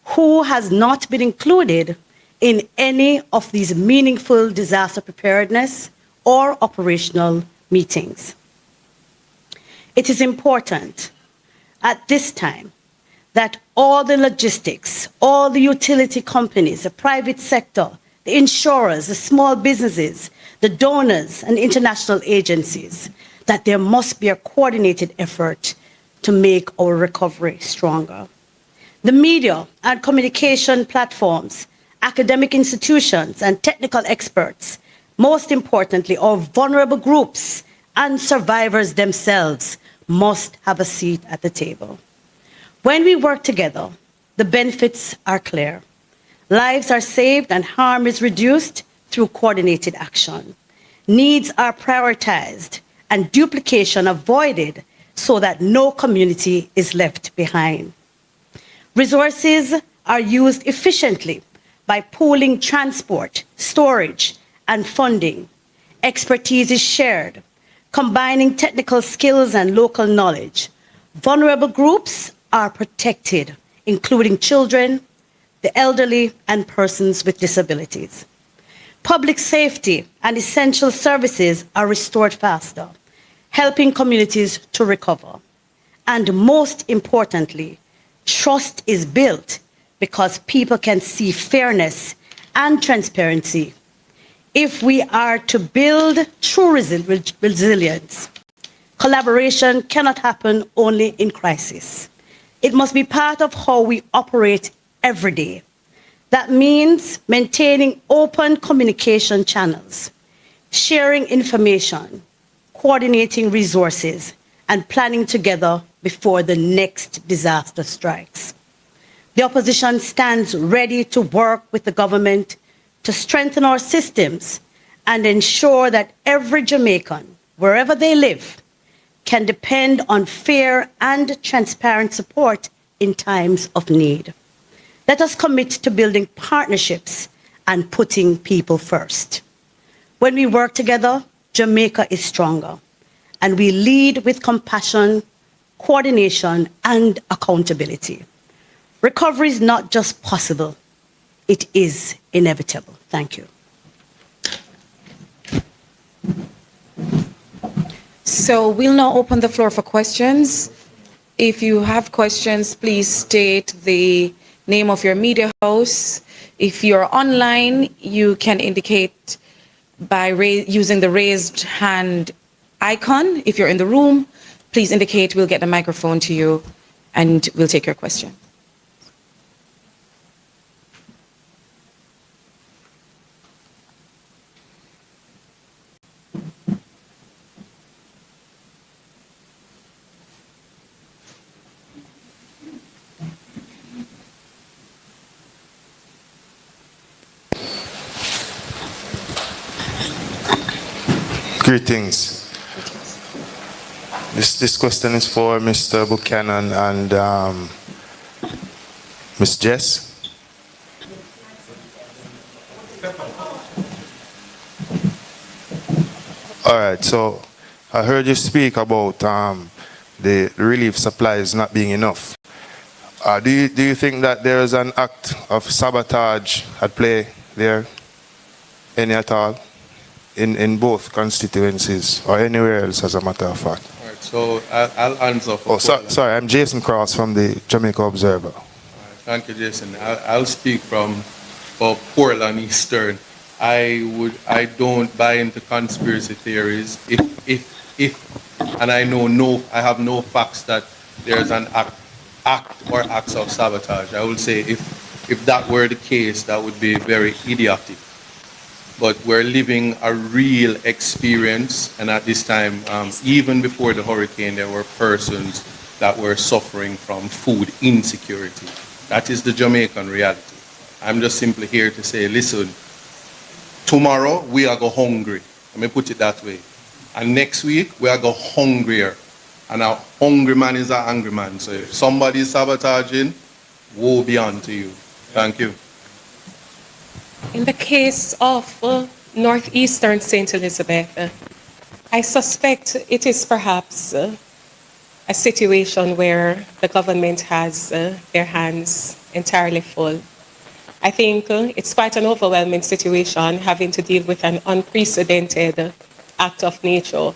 who has not been included in any of these meaningful disaster preparedness or operational meetings. It is important at this time that all the logistics, all the utility companies, the private sector, the insurers, the small businesses, the donors and international agencies, that there must be a coordinated effort to make our recovery stronger. The media and communication platforms, academic institutions and technical experts, most importantly, our vulnerable groups and survivors themselves must have a seat at the table. When we work together, the benefits are clear. Lives are saved and harm is reduced through coordinated action. Needs are prioritized and duplication avoided so that no community is left behind. Resources are used efficiently by pooling transport, storage, and funding. Expertise is shared, combining technical skills and local knowledge. Vulnerable groups are protected, including children, the elderly, and persons with disabilities. Public safety and essential services are restored faster, helping communities to recover. And most importantly, trust is built because people can see fairness and transparency. If we are to build true resilience, collaboration cannot happen only in crisis. It must be part of how we operate every day. That means maintaining open communication channels, sharing information, coordinating resources, and planning together before the next disaster strikes. The opposition stands ready to work with the government to strengthen our systems and ensure that every Jamaican, wherever they live, can depend on fair and transparent support in times of need. Let us commit to building partnerships and putting people first. When we work together, Jamaica is stronger, and we lead with compassion, coordination, and accountability. Recovery is not just possible, it is inevitable. Thank you. So we'll now open the floor for questions. If you have questions, please state the name of your media house. If you're online, you can indicate by using the raised hand icon. If you're in the room, please indicate, we'll get the microphone to you and we'll take your question. Greetings. This question is for Mr. Buchanan and Ms. Jess. All right, so I heard you speak about the relief supplies not being enough. Do you think that there is an act of sabotage at play there, any at all? In both constituencies or anywhere else, as a matter of fact. All right, so I'll answer. Sorry, I'm Jason Cross from the Jamaica Observer. All right, thank you, Jason. I'll speak for Portland Eastern. I don't buy into conspiracy theories. If and I have no facts that there's an act or acts of sabotage. I would say if that were the case, that would be very idiotic. But we're living a real experience, and at this time, even before the hurricane, there were persons that were suffering from food insecurity. That is the Jamaican reality. I'm just simply here to say, listen, tomorrow we are go hungry. Let me put it that way. And next week we are go hungrier. And a hungry man is an angry man. So if somebody is sabotaging, woe be unto you. Thank you. In the case of Northeastern St. Elizabeth, I suspect it is perhaps a situation where the government has their hands entirely full. I think it's quite an overwhelming situation having to deal with an unprecedented act of nature.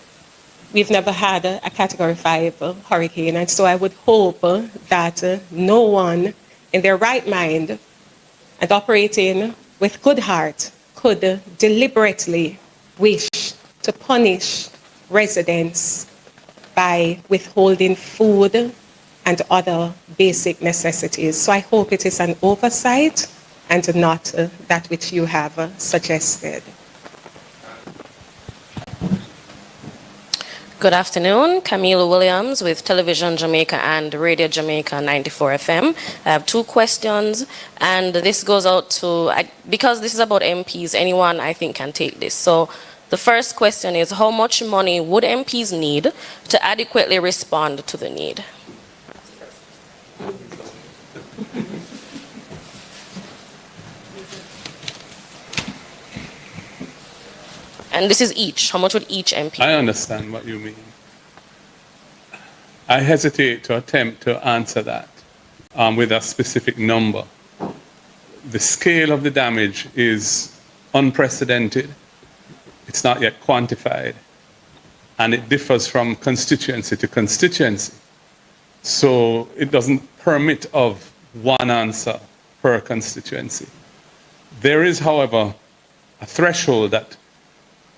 We've never had a Category 5 hurricane, and so I would hope that no one in their right mind and operating with good heart could deliberately wish to punish residents by withholding food and other basic necessities. So I hope it is an oversight and not that which you have suggested. Good afternoon, Camille Williams with Television Jamaica and Radio Jamaica 94 FM. I have two questions, and this goes out to, because this is about MPs, anyone I think can take this. So the first question is, how much money would MPs need to adequately respond to the need? And this is each. How much would each MP? I understand what you mean. I hesitate to attempt to answer that with a specific number. The scale of the damage is unprecedented. It's not yet quantified. And it differs from constituency to constituency. So it doesn't permit of one answer per constituency. There is, however, a threshold that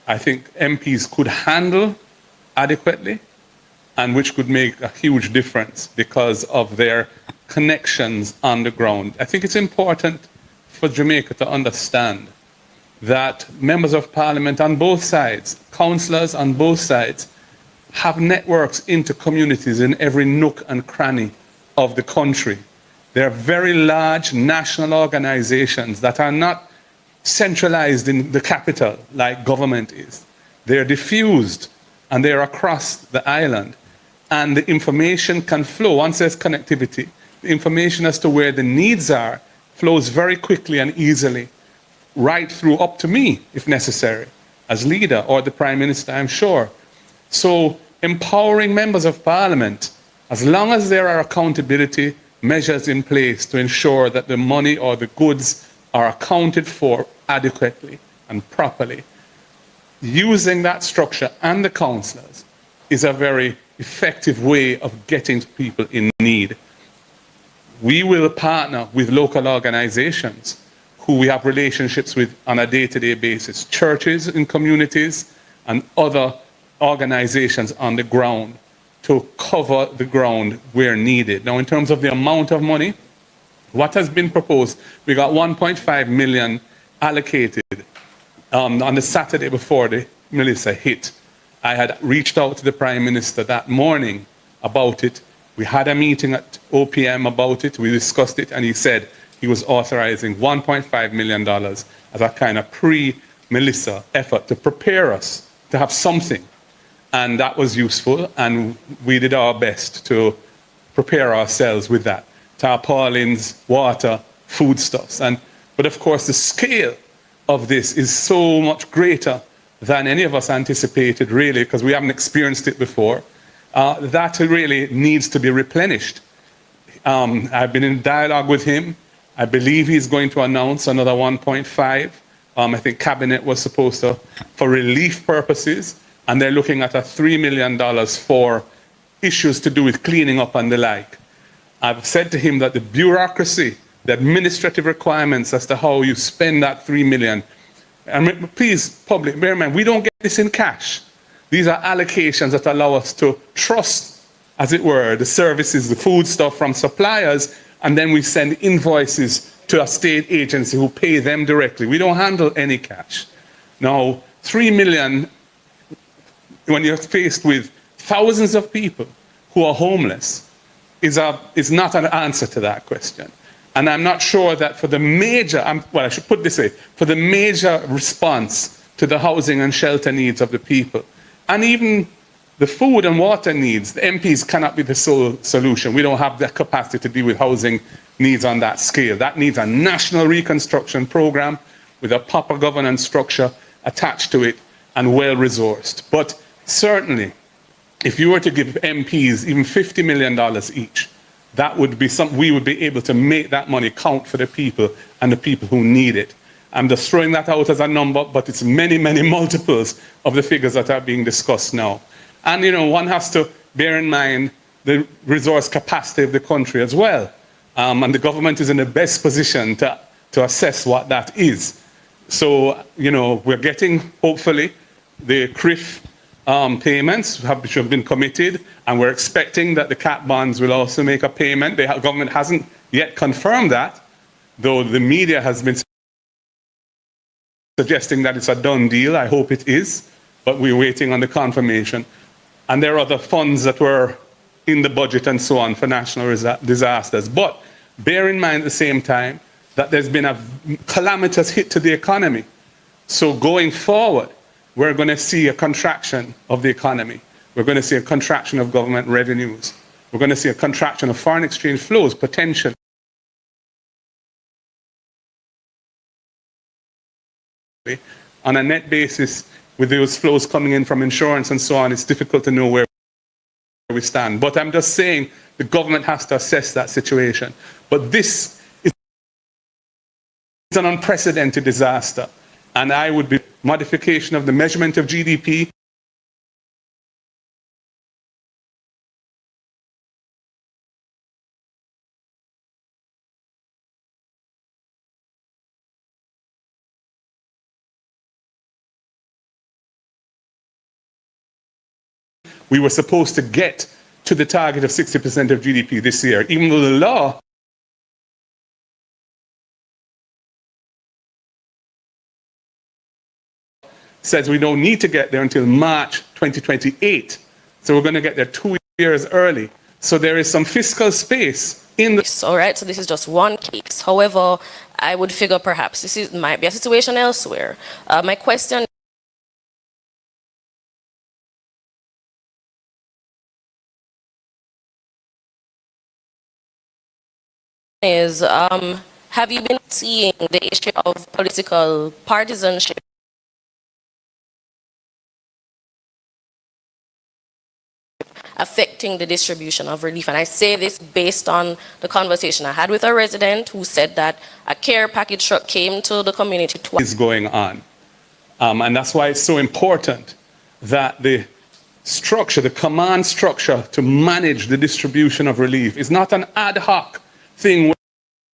I think MPs could handle adequately and which could make a huge difference because of their connections on the ground. I think it's important for Jamaica to understand that members of parliament on both sides, councillors on both sides, have networks into communities in every nook and cranny of the country. There are very large national organizations that are not centralized in the capital like government is. They're diffused and they're across the island. And the information can flow. Once there's connectivity, the information as to where the needs are flows very quickly and easily, right through up to me, if necessary, as leader, or the Prime Minister, I'm sure. So empowering members of parliament, as long as there are accountability measures in place to ensure that the money or the goods are accounted for adequately and properly, using that structure and the councillors is a very effective way of getting to people in need. We will partner with local organizations who we have relationships with on a day-to-day basis, churches in communities and other organizations on the ground to cover the ground where needed. Now, in terms of the amount of money, what has been proposed, we got 1.5 million allocated on the Saturday before the Melissa hit. I had reached out to the Prime Minister that morning about it. We had a meeting at OPM about it. We discussed it, and he said he was authorizing $1.5 million as a kind of pre-Melissa effort to prepare us to have something. And that was useful, and we did our best to prepare ourselves with that. Tarpaulins, water, foodstuffs. But of course, the scale of this is so much greater than any of us anticipated, really, because we haven't experienced it before. That really needs to be replenished. I've been in dialogue with him. I believe he's going to announce another 1.5. I think Cabinet was supposed to, for relief purposes, and they're looking at a $3 million for issues to do with cleaning up and the like. I've said to him that the bureaucracy, the administrative requirements as to how you spend that $3 million, and please, public, bear in mind, we don't get this in cash. These are allocations that allow us to trust, as it were, the services, the food stuff from suppliers, and then we send invoices to a state agency who pay them directly. We don't handle any cash. Now, $3 million, when you're faced with thousands of people who are homeless, is not an answer to that question. And I'm not sure that for the major, well, I should put it this way, for the major response to the housing and shelter needs of the people, and even the food and water needs, the MPs cannot be the sole solution. We don't have the capacity to deal with housing needs on that scale. That needs a national reconstruction program with a proper governance structure attached to it and well-resourced. But certainly, if you were to give MPs even $50 million each, that would be we would be able to make that money count for the people and the people who need it. I'm just throwing that out as a number, but it's many, many multiples of the figures that are being discussed now. And, you know, one has to bear in mind the resource capacity of the country as well. And the government is in the best position to assess what that is. So, you know, we're getting, hopefully, the CRIF payments which have been committed, and we're expecting that the CAT bonds will also make a payment. The government hasn't yet confirmed that, though the media has been suggesting that it's a done deal. I hope it is, but we're waiting on the confirmation. And there are other funds that were in the budget and so on for national disasters. But bear in mind at the same time that there's been a calamitous hit to the economy. So going forward, we're going to see a contraction of the economy. We're going to see a contraction of government revenues. We're going to see a contraction of foreign exchange flows, potentially. On a net basis, with those flows coming in from insurance and so on, it's difficult to know where we stand. But I'm just saying the government has to assess that situation. But this is an unprecedented disaster. And I would be modification of the measurement of GDP. We were supposed to get to the target of 60% of GDP this year, even though the law says we don't need to get there until March 2028. So we're going to get there 2 years early. So there is some fiscal space in the... All right, so this is just one case. However, I would figure perhaps this might be a situation elsewhere. My question is, have you been seeing the issue of political partisanship affecting the distribution of relief? And I say this based on the conversation I had with a resident who said that a care package truck came to the community twice. Is going on. And that's why it's so important that the structure, the command structure to manage the distribution of relief is not an ad hoc thing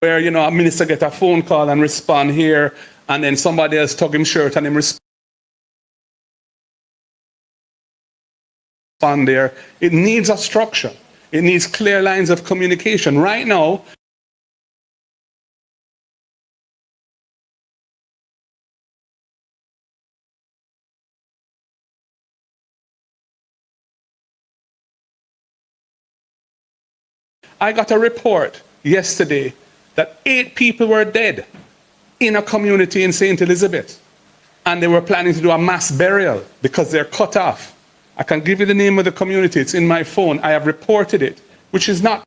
where, you know, a minister get a phone call and respond here, and then somebody else tug him shirt and him respond there. It needs a structure. It needs clear lines of communication. Right now, I got a report yesterday that 8 people were dead in a community in St. Elizabeth. And they were planning to do a mass burial because they're cut off. I can give you the name of the community. It's in my phone. I have reported it, which is not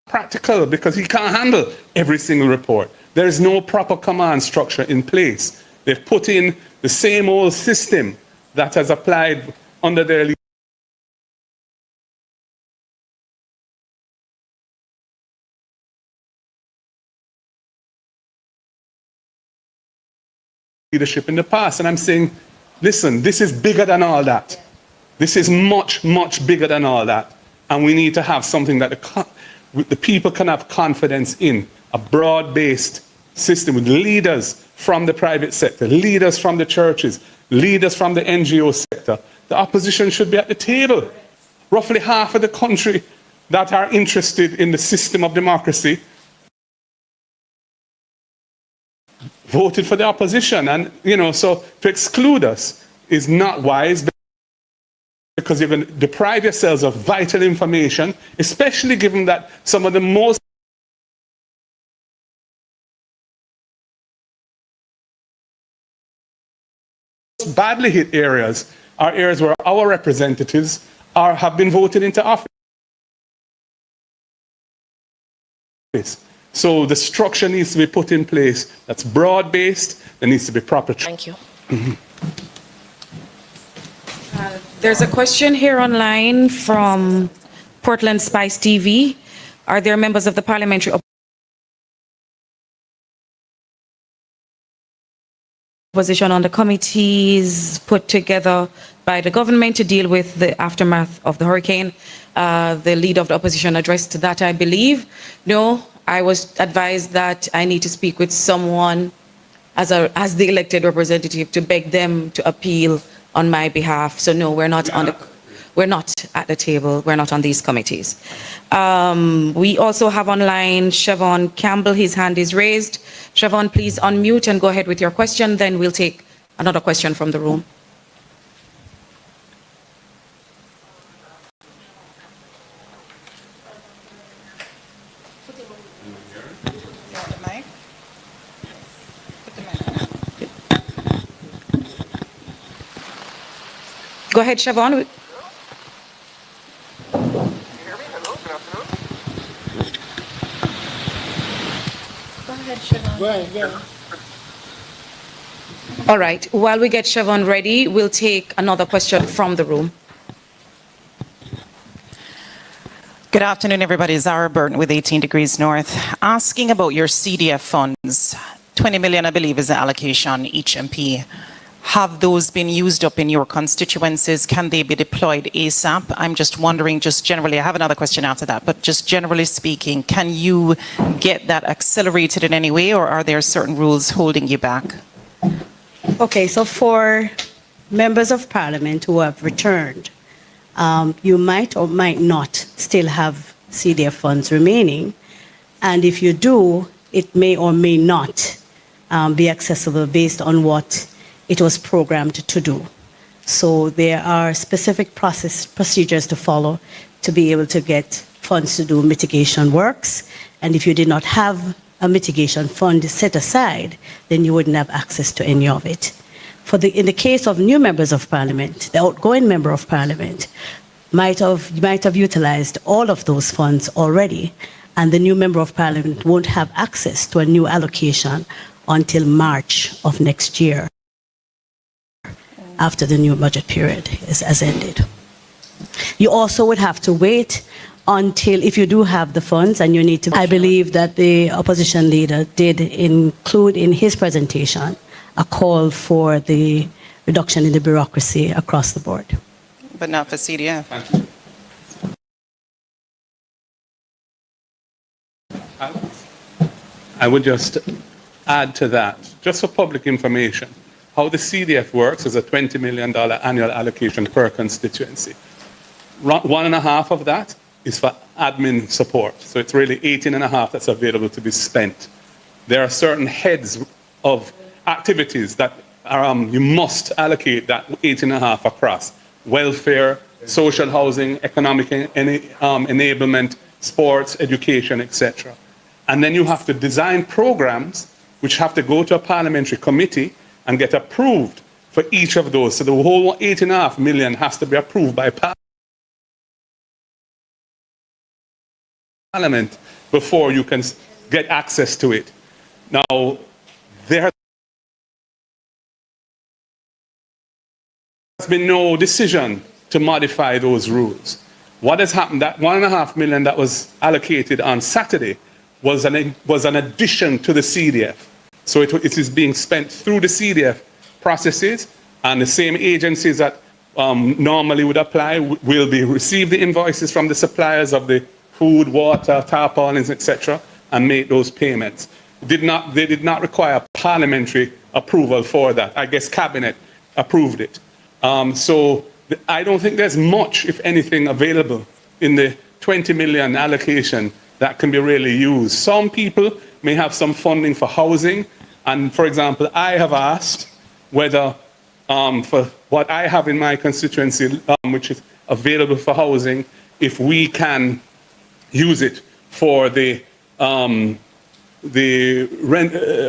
practical because he can't handle every single report. There is no proper command structure in place. They've put in the same old system that has applied under their leadership in the past. And I'm saying, listen, this is bigger than all that. This is much, much bigger than all that. And we need to have something that the people can have confidence in, a broad-based system with leaders from the private sector, leaders from the churches, leaders from the NGO sector. The opposition should be at the table. Roughly half of the country that are interested in the system of democracy voted for the opposition. And, you know, so to exclude us is not wise, because you're going to deprive yourselves of vital information, especially given that some of the most badly hit areas are areas where our representatives have been voted into office. So the structure needs to be put in place that's broad-based. There needs to be proper... Thank you. There's a question here online from Portland Spice TV. Are there members of the parliamentary opposition on the committees put together by the government to deal with the aftermath of the hurricane? The leader of the opposition addressed that, I believe. No, I was advised that I need to speak with someone as the elected representative to beg them to appeal on my behalf. So no, we're not at the table. We're not on these committees. We also have online Siobhan Campbell. His hand is raised. Siobhan, please unmute and go ahead with your question. Then we'll take another question from the room. Go ahead, Siobhan. All right. While we get Siobhan ready, we'll take another question from the room. Good afternoon, everybody. Zara Burton with 18 Degrees North. Asking about your CDF funds. 20 million, I believe, is the allocation each MP. Have those been used up in your constituencies? Can they be deployed ASAP? I'm just wondering, just generally, I have another question after that, but just generally speaking, can you get that accelerated in any way, or are there certain rules holding you back? Okay, so for members of parliament who have returned, you might or might not still have CDF funds remaining. And if you do, it may or may not be accessible based on what it was programmed to do. So there are specific procedures to follow to be able to get funds to do mitigation works. And if you did not have a mitigation fund set aside, then you wouldn't have access to any of it. In the case of new members of parliament, the outgoing member of parliament might have utilized all of those funds already, and the new member of parliament won't have access to a new allocation until March of next year, after the new budget period has ended. You also would have to wait until, if you do have the funds and you need to, I believe that the opposition leader did include in his presentation a call for the reduction in the bureaucracy across the board. But not for CDF. I would just add to that, just for public information, how the CDF works is a $20 million annual allocation per constituency. 1.5 of that is for admin support. So it's really 18.5 that's available to be spent. There are certain heads of activities that you must allocate that 18.5 across. Welfare, social housing, economic enablement, sports, education, etc. And then you have to design programs which have to go to a parliamentary committee and get approved for each of those. So the whole 8.5 million has to be approved by Parliament before you can get access to it. Now, there has been no decision to modify those rules. What has happened, that 1.5 million that was allocated on Saturday was an addition to the CDF. So it is being spent through the CDF processes, and the same agencies that normally would apply will receive the invoices from the suppliers of the food, water, tarpaulins, etc., and make those payments. They did not require parliamentary approval for that. I guess cabinet approved it. So I don't think there's much, if anything, available in the 20 million allocation that can be really used. Some people may have some funding for housing. And for example, I have asked whether for what I have in my constituency, which is available for housing, if we can use it for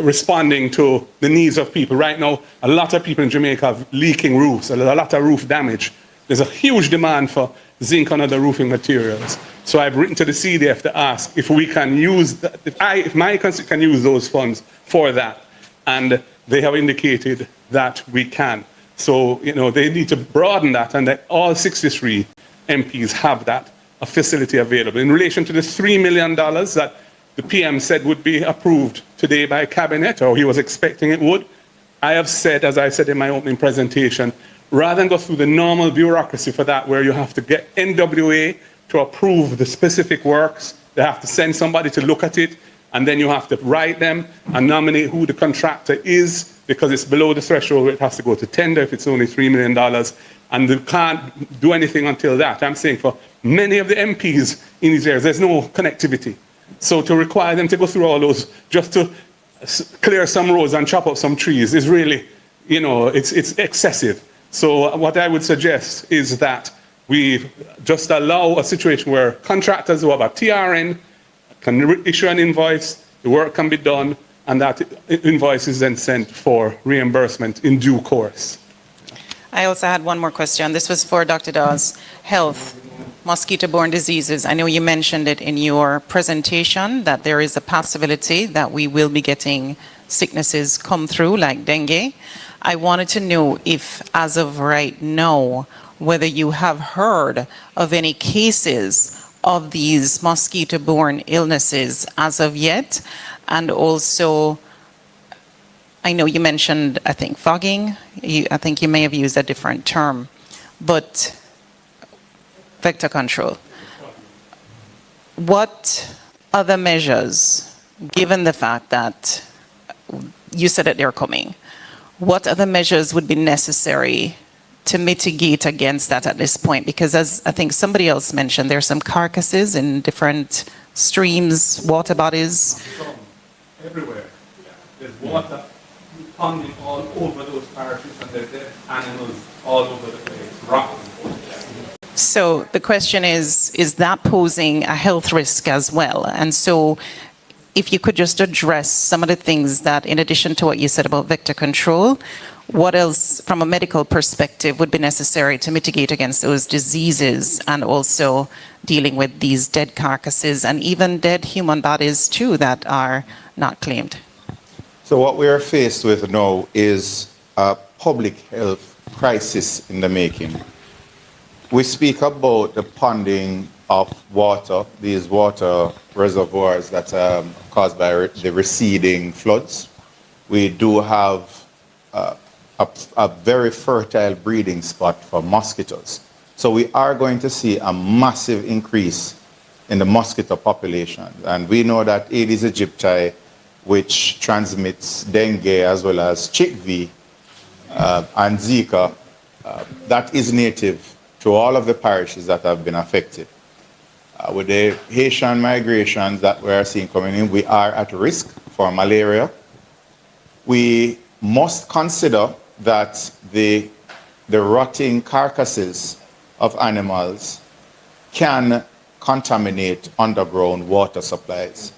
responding to the needs of people. Right now, a lot of people in Jamaica have leaking roofs, a lot of roof damage. There's a huge demand for zinc and other roofing materials. So I've written to the CDF to ask if we can use that, if my constituency can use those funds for that. And they have indicated that we can. So, they need to broaden that, and that all 63 MPs have that, a facility available. In relation to the $3 million that the PM said would be approved today by Cabinet, or he was expecting it would, I have said, as I said in my opening presentation, rather than go through the normal bureaucracy for that, where you have to get NWA to approve the specific works, they have to send somebody to look at it, and then you have to write them and nominate who the contractor is, because it's below the threshold where it has to go to tender if it's only $3 million, and they can't do anything until that. I'm saying for many of the MPs in these areas, there's no connectivity. So to require them to go through all those just to clear some roads and chop up some trees is really, it's excessive. So what I would suggest is that we just allow a situation where contractors who have a TRN can issue an invoice, the work can be done, and that invoice is then sent for reimbursement in due course. I also had one more question. This was for Dr. Dawes. Health, mosquito-borne diseases. I know you mentioned it in your presentation that there is a possibility that we will be getting sicknesses come through like dengue. I wanted to know if, as of right now, whether you have heard of any cases of these mosquito-borne illnesses as of yet, and also, I know you mentioned, I think, fogging. I think you may have used a different term, but vector control. What other measures, given the fact that you said that they're coming, what other measures would be necessary to mitigate against that at this point? Because as I think somebody else mentioned, there's some carcasses in different streams, water bodies. Everywhere. There's water ponding all over those parishes, and there's dead animals all over the place, rocks. So the question is that posing a health risk as well? And so if you could just address some of the things that, in addition to what you said about vector control, what else from a medical perspective would be necessary to mitigate against those diseases, and also dealing with these dead carcasses and even dead human bodies too that are not claimed? So what we are faced with now is a public health crisis in the making. We speak about the ponding of water, these water reservoirs that are caused by the receding floods. We do have a very fertile breeding spot for mosquitoes. So we are going to see a massive increase in the mosquito population. And we know that Aedes aegypti, which transmits dengue as well as chickpea and Zika, that is native to all of the parishes that have been affected. With the Haitian migrations that we are seeing coming in, we are at risk for malaria. We must consider that the rotting carcasses of animals can contaminate underground water supplies.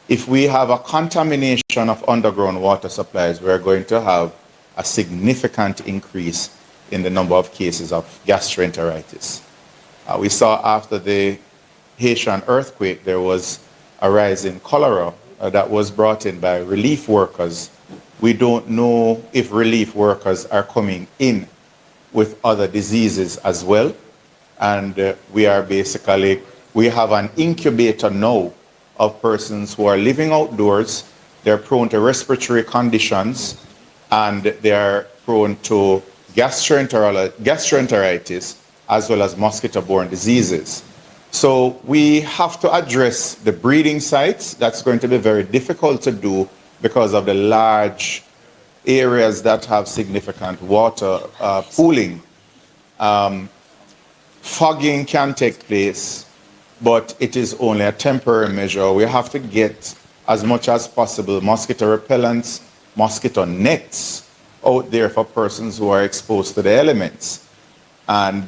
If we have a contamination of underground water supplies, we're going to have a significant increase in the number of cases of gastroenteritis. We saw after the Haitian earthquake, there was a rise in cholera that was brought in by relief workers. We don't know if relief workers are coming in with other diseases as well. And we have an incubator now of persons who are living outdoors. They're prone to respiratory conditions, and they are prone to gastroenteritis as well as mosquito-borne diseases. So we have to address the breeding sites. That's going to be very difficult to do because of the large areas that have significant water pooling. Fogging can take place, but it is only a temporary measure. We have to get, as much as possible, mosquito repellents, mosquito nets out there for persons who are exposed to the elements. And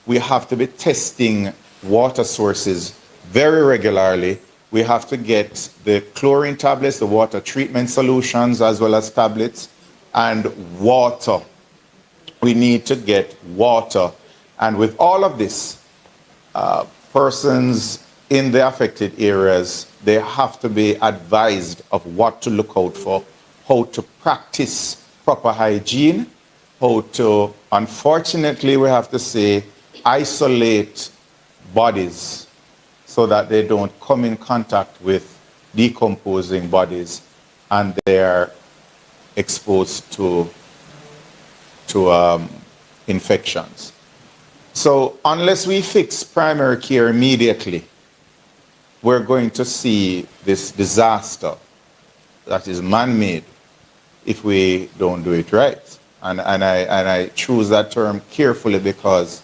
we have to be testing water sources very regularly. We have to get the chlorine tablets, the water treatment solutions, as well as tablets, and water. We need to get water. And with all of this, persons in the affected areas, they have to be advised of what to look out for, how to practice proper hygiene, how to, unfortunately, we have to say, isolate bodies so that they don't come in contact with decomposing bodies and they're exposed to infections. So unless we fix primary care immediately, we're going to see this disaster that is man-made if we don't do it right. And I choose that term carefully because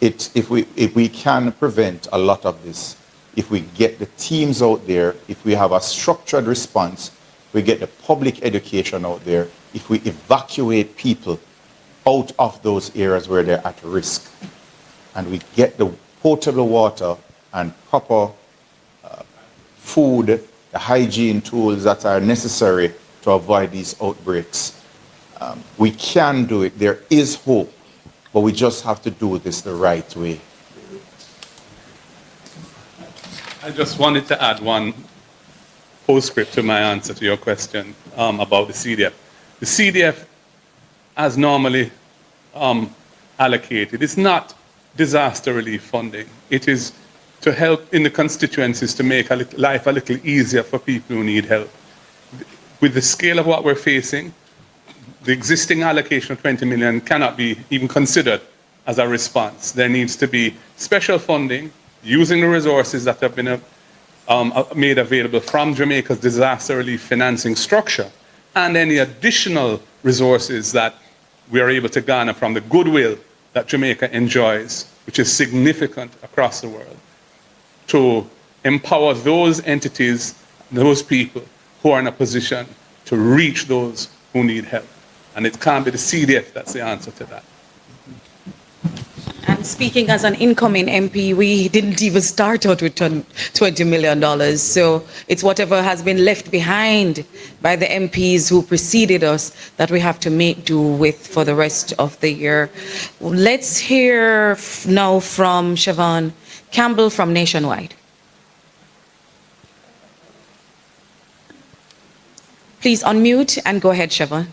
if we can prevent a lot of this, if we get the teams out there, if we have a structured response, we get the public education out there, if we evacuate people out of those areas where they're at risk, and we get the potable water and proper food, the hygiene tools that are necessary to avoid these outbreaks, we can do it. There is hope, but we just have to do this the right way. I just wanted to add one postscript to my answer to your question about the CDF. The CDF, as normally allocated, is not disaster relief funding. It is to help in the constituencies to make life a little easier for people who need help. With the scale of what we're facing, the existing allocation of 20 million cannot be even considered as a response. There needs to be special funding using the resources that have been made available from Jamaica's disaster relief financing structure and any additional resources that we are able to garner from the goodwill that Jamaica enjoys, which is significant across the world, to empower those entities, those people who are in a position to reach those who need help. And it can't be the CDF that's the answer to that. And speaking as an incoming MP, we didn't even start out with $20 million. So it's whatever has been left behind by the MPs who preceded us that we have to make do with for the rest of the year. Let's hear now from Siobhan Campbell from Nationwide. Please unmute and go ahead, Siobhan.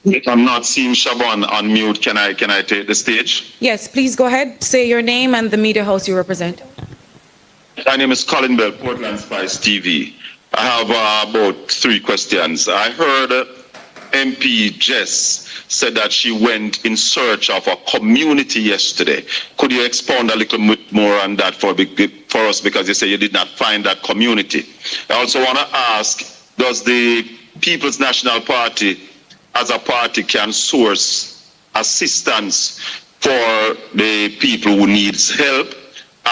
If I'm not seeing Siobhan on mute, can I take the stage? Yes, please go ahead. Say your name and the media house you represent. My name is Colin Bell, Portland Spice TV. I have about 3 questions. I heard MP Jess said that she went in search of a community yesterday. Could you expound a little bit more on that for us, because you say you did not find that community? I also want to ask, does the People's National Party as a party can source assistance for the people who needs help?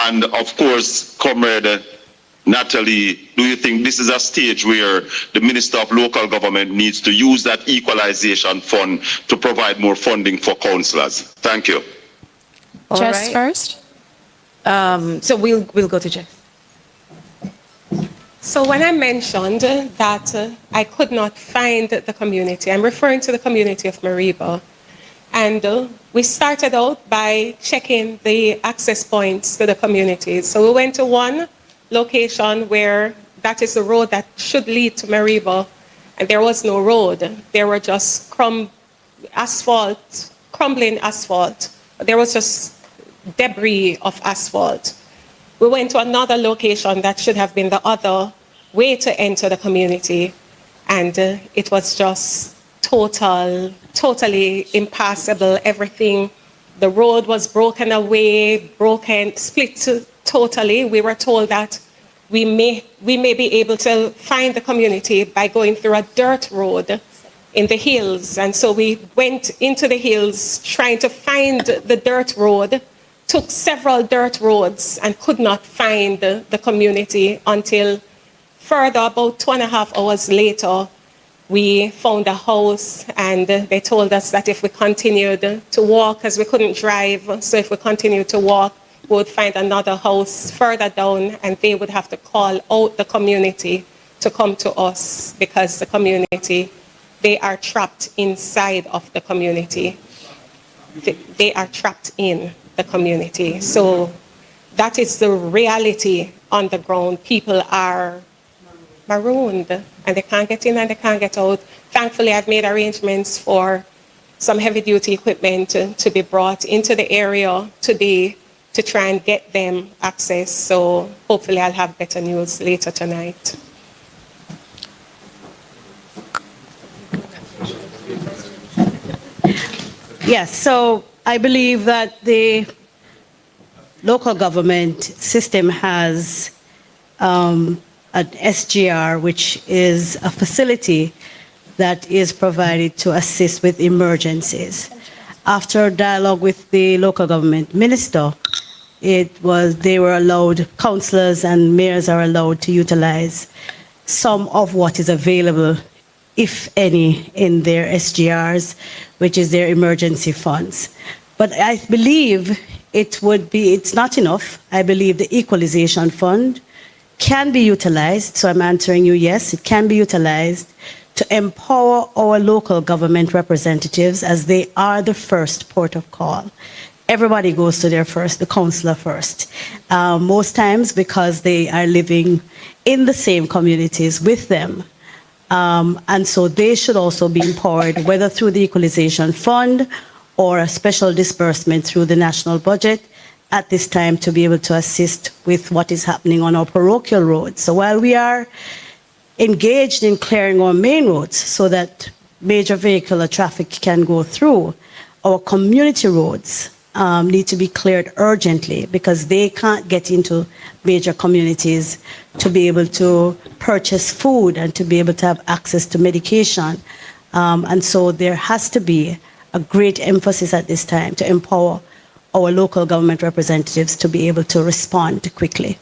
And of course, Comrade Natalie, do you think this is a stage where the Minister of Local Government needs to use that equalization fund to provide more funding for councillors? Thank you. Jess first. So we'll go to Jess. So when I mentioned that I could not find the community, I'm referring to the community of Mariba. And we started out by checking the access points to the community. So we went to one location where that is the road that should lead to Mariba, and there was no road. There were just crumbling asphalt. There was just debris of asphalt. We went to another location that should have been the other way to enter the community, and it was just totally impassable. Everything, the road was broken away, split totally. We were told that we may be able to find the community by going through a dirt road in the hills. And so we went into the hills trying to find the dirt road, took several dirt roads and could not find the community until further, about 2.5 hours later, we found a house, and they told us that if we continued to walk, because we couldn't drive, so if we continued to walk, we would find another house further down, and they would have to call out the community to come to us, because the community, they are trapped inside of the community. They are trapped in the community. So that is the reality on the ground. People are marooned and they can't get in and they can't get out. Thankfully, I've made arrangements for some heavy-duty equipment to be brought into the area today to try and get them access. So hopefully I'll have better news later tonight. Yes, so I believe that the local government system has an SGR, which is a facility that is provided to assist with emergencies. After dialogue with the local government minister, they were allowed, councillors and mayors are allowed to utilize some of what is available, if any, in their SGRs, which is their emergency funds. But I believe it's not enough. I believe the equalization fund can be utilized. So I'm answering you, yes, it can be utilized to empower our local government representatives, as they are the first port of call. Everybody goes to the councillor first. Most times because they are living in the same communities with them. And so they should also be empowered, whether through the equalization fund or a special disbursement through the national budget at this time, to be able to assist with what is happening on our parochial roads. So while we are engaged in clearing our main roads so that major vehicular traffic can go through, our community roads need to be cleared urgently, because they can't get into major communities to be able to purchase food and to be able to have access to medication. And so there has to be a great emphasis at this time to empower our local government representatives to be able to respond quickly.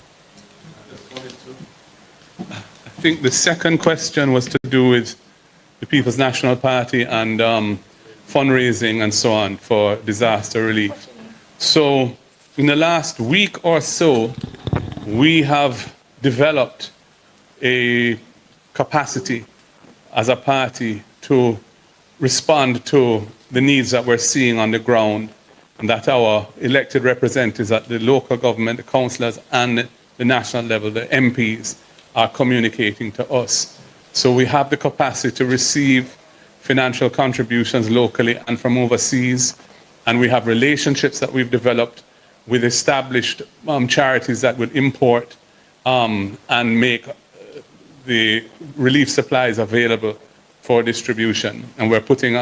I think the second question was to do with the People's National Party and fundraising and so on for disaster relief. So in the last week or so, we have developed a capacity as a party to respond to the needs that we're seeing on the ground, and that our elected representatives at the local government, the councillors, and the national level, the MPs, are communicating to us. So we have the capacity to receive financial contributions locally and from overseas, and we have relationships that we've developed with established charities that would import and make the relief supplies available for distribution. And we're putting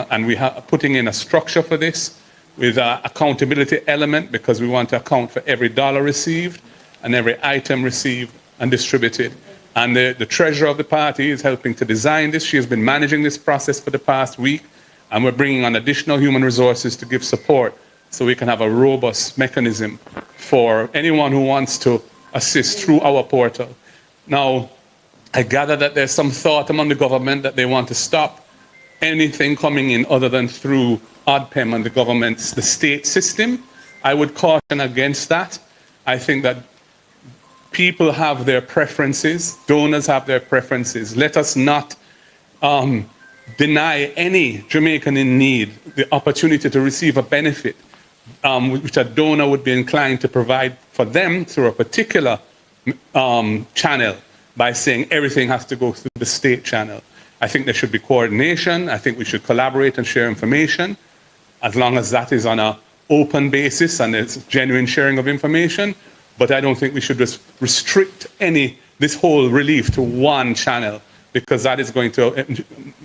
in a structure for this with an accountability element, because we want to account for every dollar received and every item received and distributed. And the treasurer of the party is helping to design this. She has been managing this process for the past week, and we're bringing on additional human resources to give support so we can have a robust mechanism for anyone who wants to assist through our portal. Now, I gather that there's some thought among the government that they want to stop anything coming in other than through ODPEM and the state system. I would caution against that. I think that people have their preferences, donors have their preferences. Let us not deny any Jamaican in need the opportunity to receive a benefit which a donor would be inclined to provide for them through a particular channel, by saying everything has to go through the state channel. I think there should be coordination. I think we should collaborate and share information, as long as that is on an open basis and it's genuine sharing of information. But I don't think we should just restrict this whole relief to one channel, because that is going to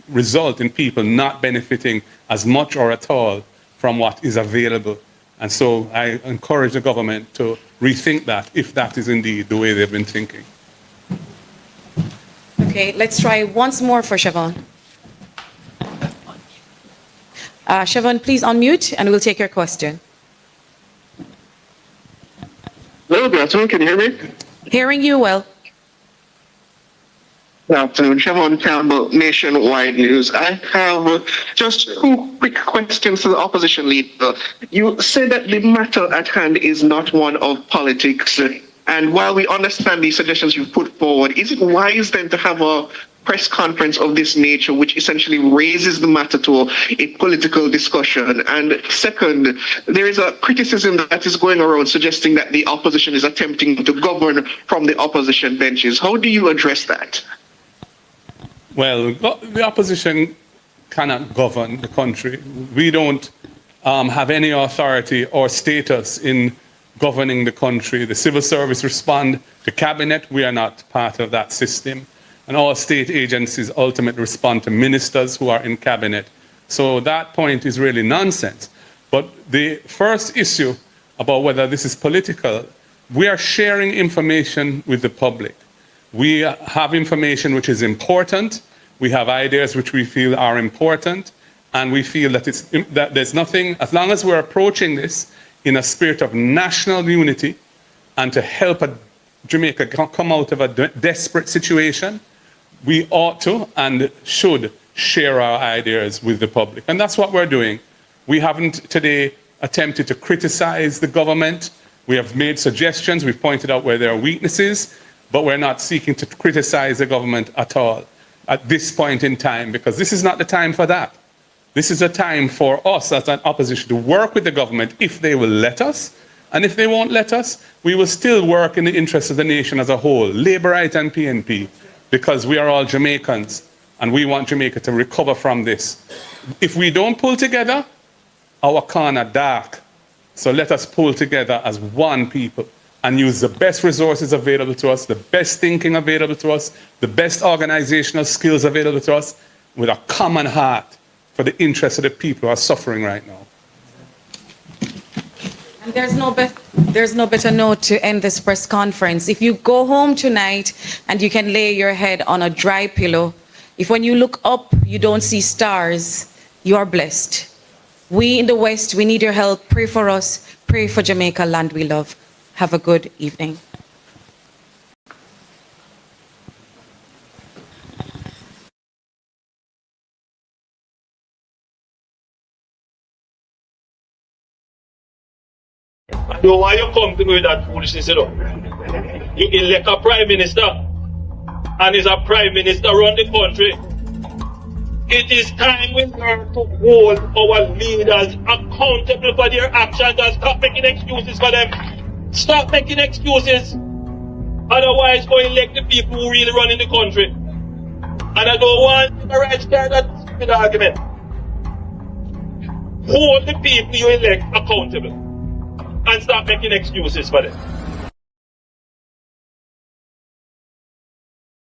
result in people not benefiting as much or at all from what is available. And so I encourage the government to rethink that, if that is indeed the way they've been thinking. Okay, let's try once more for Siobhan. Siobhan, please unmute and we'll take your question. Hello, good afternoon. Can you hear me? Hearing you well. Good afternoon. Siobhan Campbell, Nationwide News. I have just two quick questions to the opposition leader. You said that the matter at hand is not one of politics. And while we understand the suggestions you've put forward, is it wise then to have a press conference of this nature, which essentially raises the matter to a political discussion? And second, there is a criticism that is going around suggesting that the opposition is attempting to govern from the opposition benches. How do you address that? Well, the opposition cannot govern the country. We don't have any authority or status in governing the country. The civil service respond to cabinet. We are not part of that system. And all state agencies ultimately respond to ministers who are in cabinet. So that point is really nonsense. But the first issue about whether this is political, we are sharing information with the public. We have information which is important. We have ideas which we feel are important. And we feel that, that there's nothing, as long as we're approaching this in a spirit of national unity and to help Jamaica come out of a desperate situation, we ought to and should share our ideas with the public. And that's what we're doing. We haven't today attempted to criticize the government. We have made suggestions. We've pointed out where there are weaknesses, but we're not seeking to criticize the government at all at this point in time, because this is not the time for that. This is a time for us as an opposition to work with the government if they will let us. And if they won't let us, we will still work in the interest of the nation as a whole, Labourite and PNP, because we are all Jamaicans and we want Jamaica to recover from this. If we don't pull together, our corner dark. So let us pull together as one people and use the best resources available to us, the best thinking available to us, the best organizational skills available to us, with a common heart for the interests of the people who are suffering right now. And there's no better note to end this press conference. If you go home tonight and you can lay your head on a dry pillow, if when you look up you don't see stars, you are blessed. We in the West, we need your help. Pray for us. Pray for Jamaica, land we love. Have a good evening. So why you come to me with that foolishness, you know? You elect a prime minister, and is a prime minister run the country. It is time we learn to hold our leaders accountable for their actions and stop making excuses for them. Stop making excuses. Otherwise, go elect the people who really run in the country. And I don't want the right start that stupid argument. Hold the people you elect accountable and stop making excuses for them.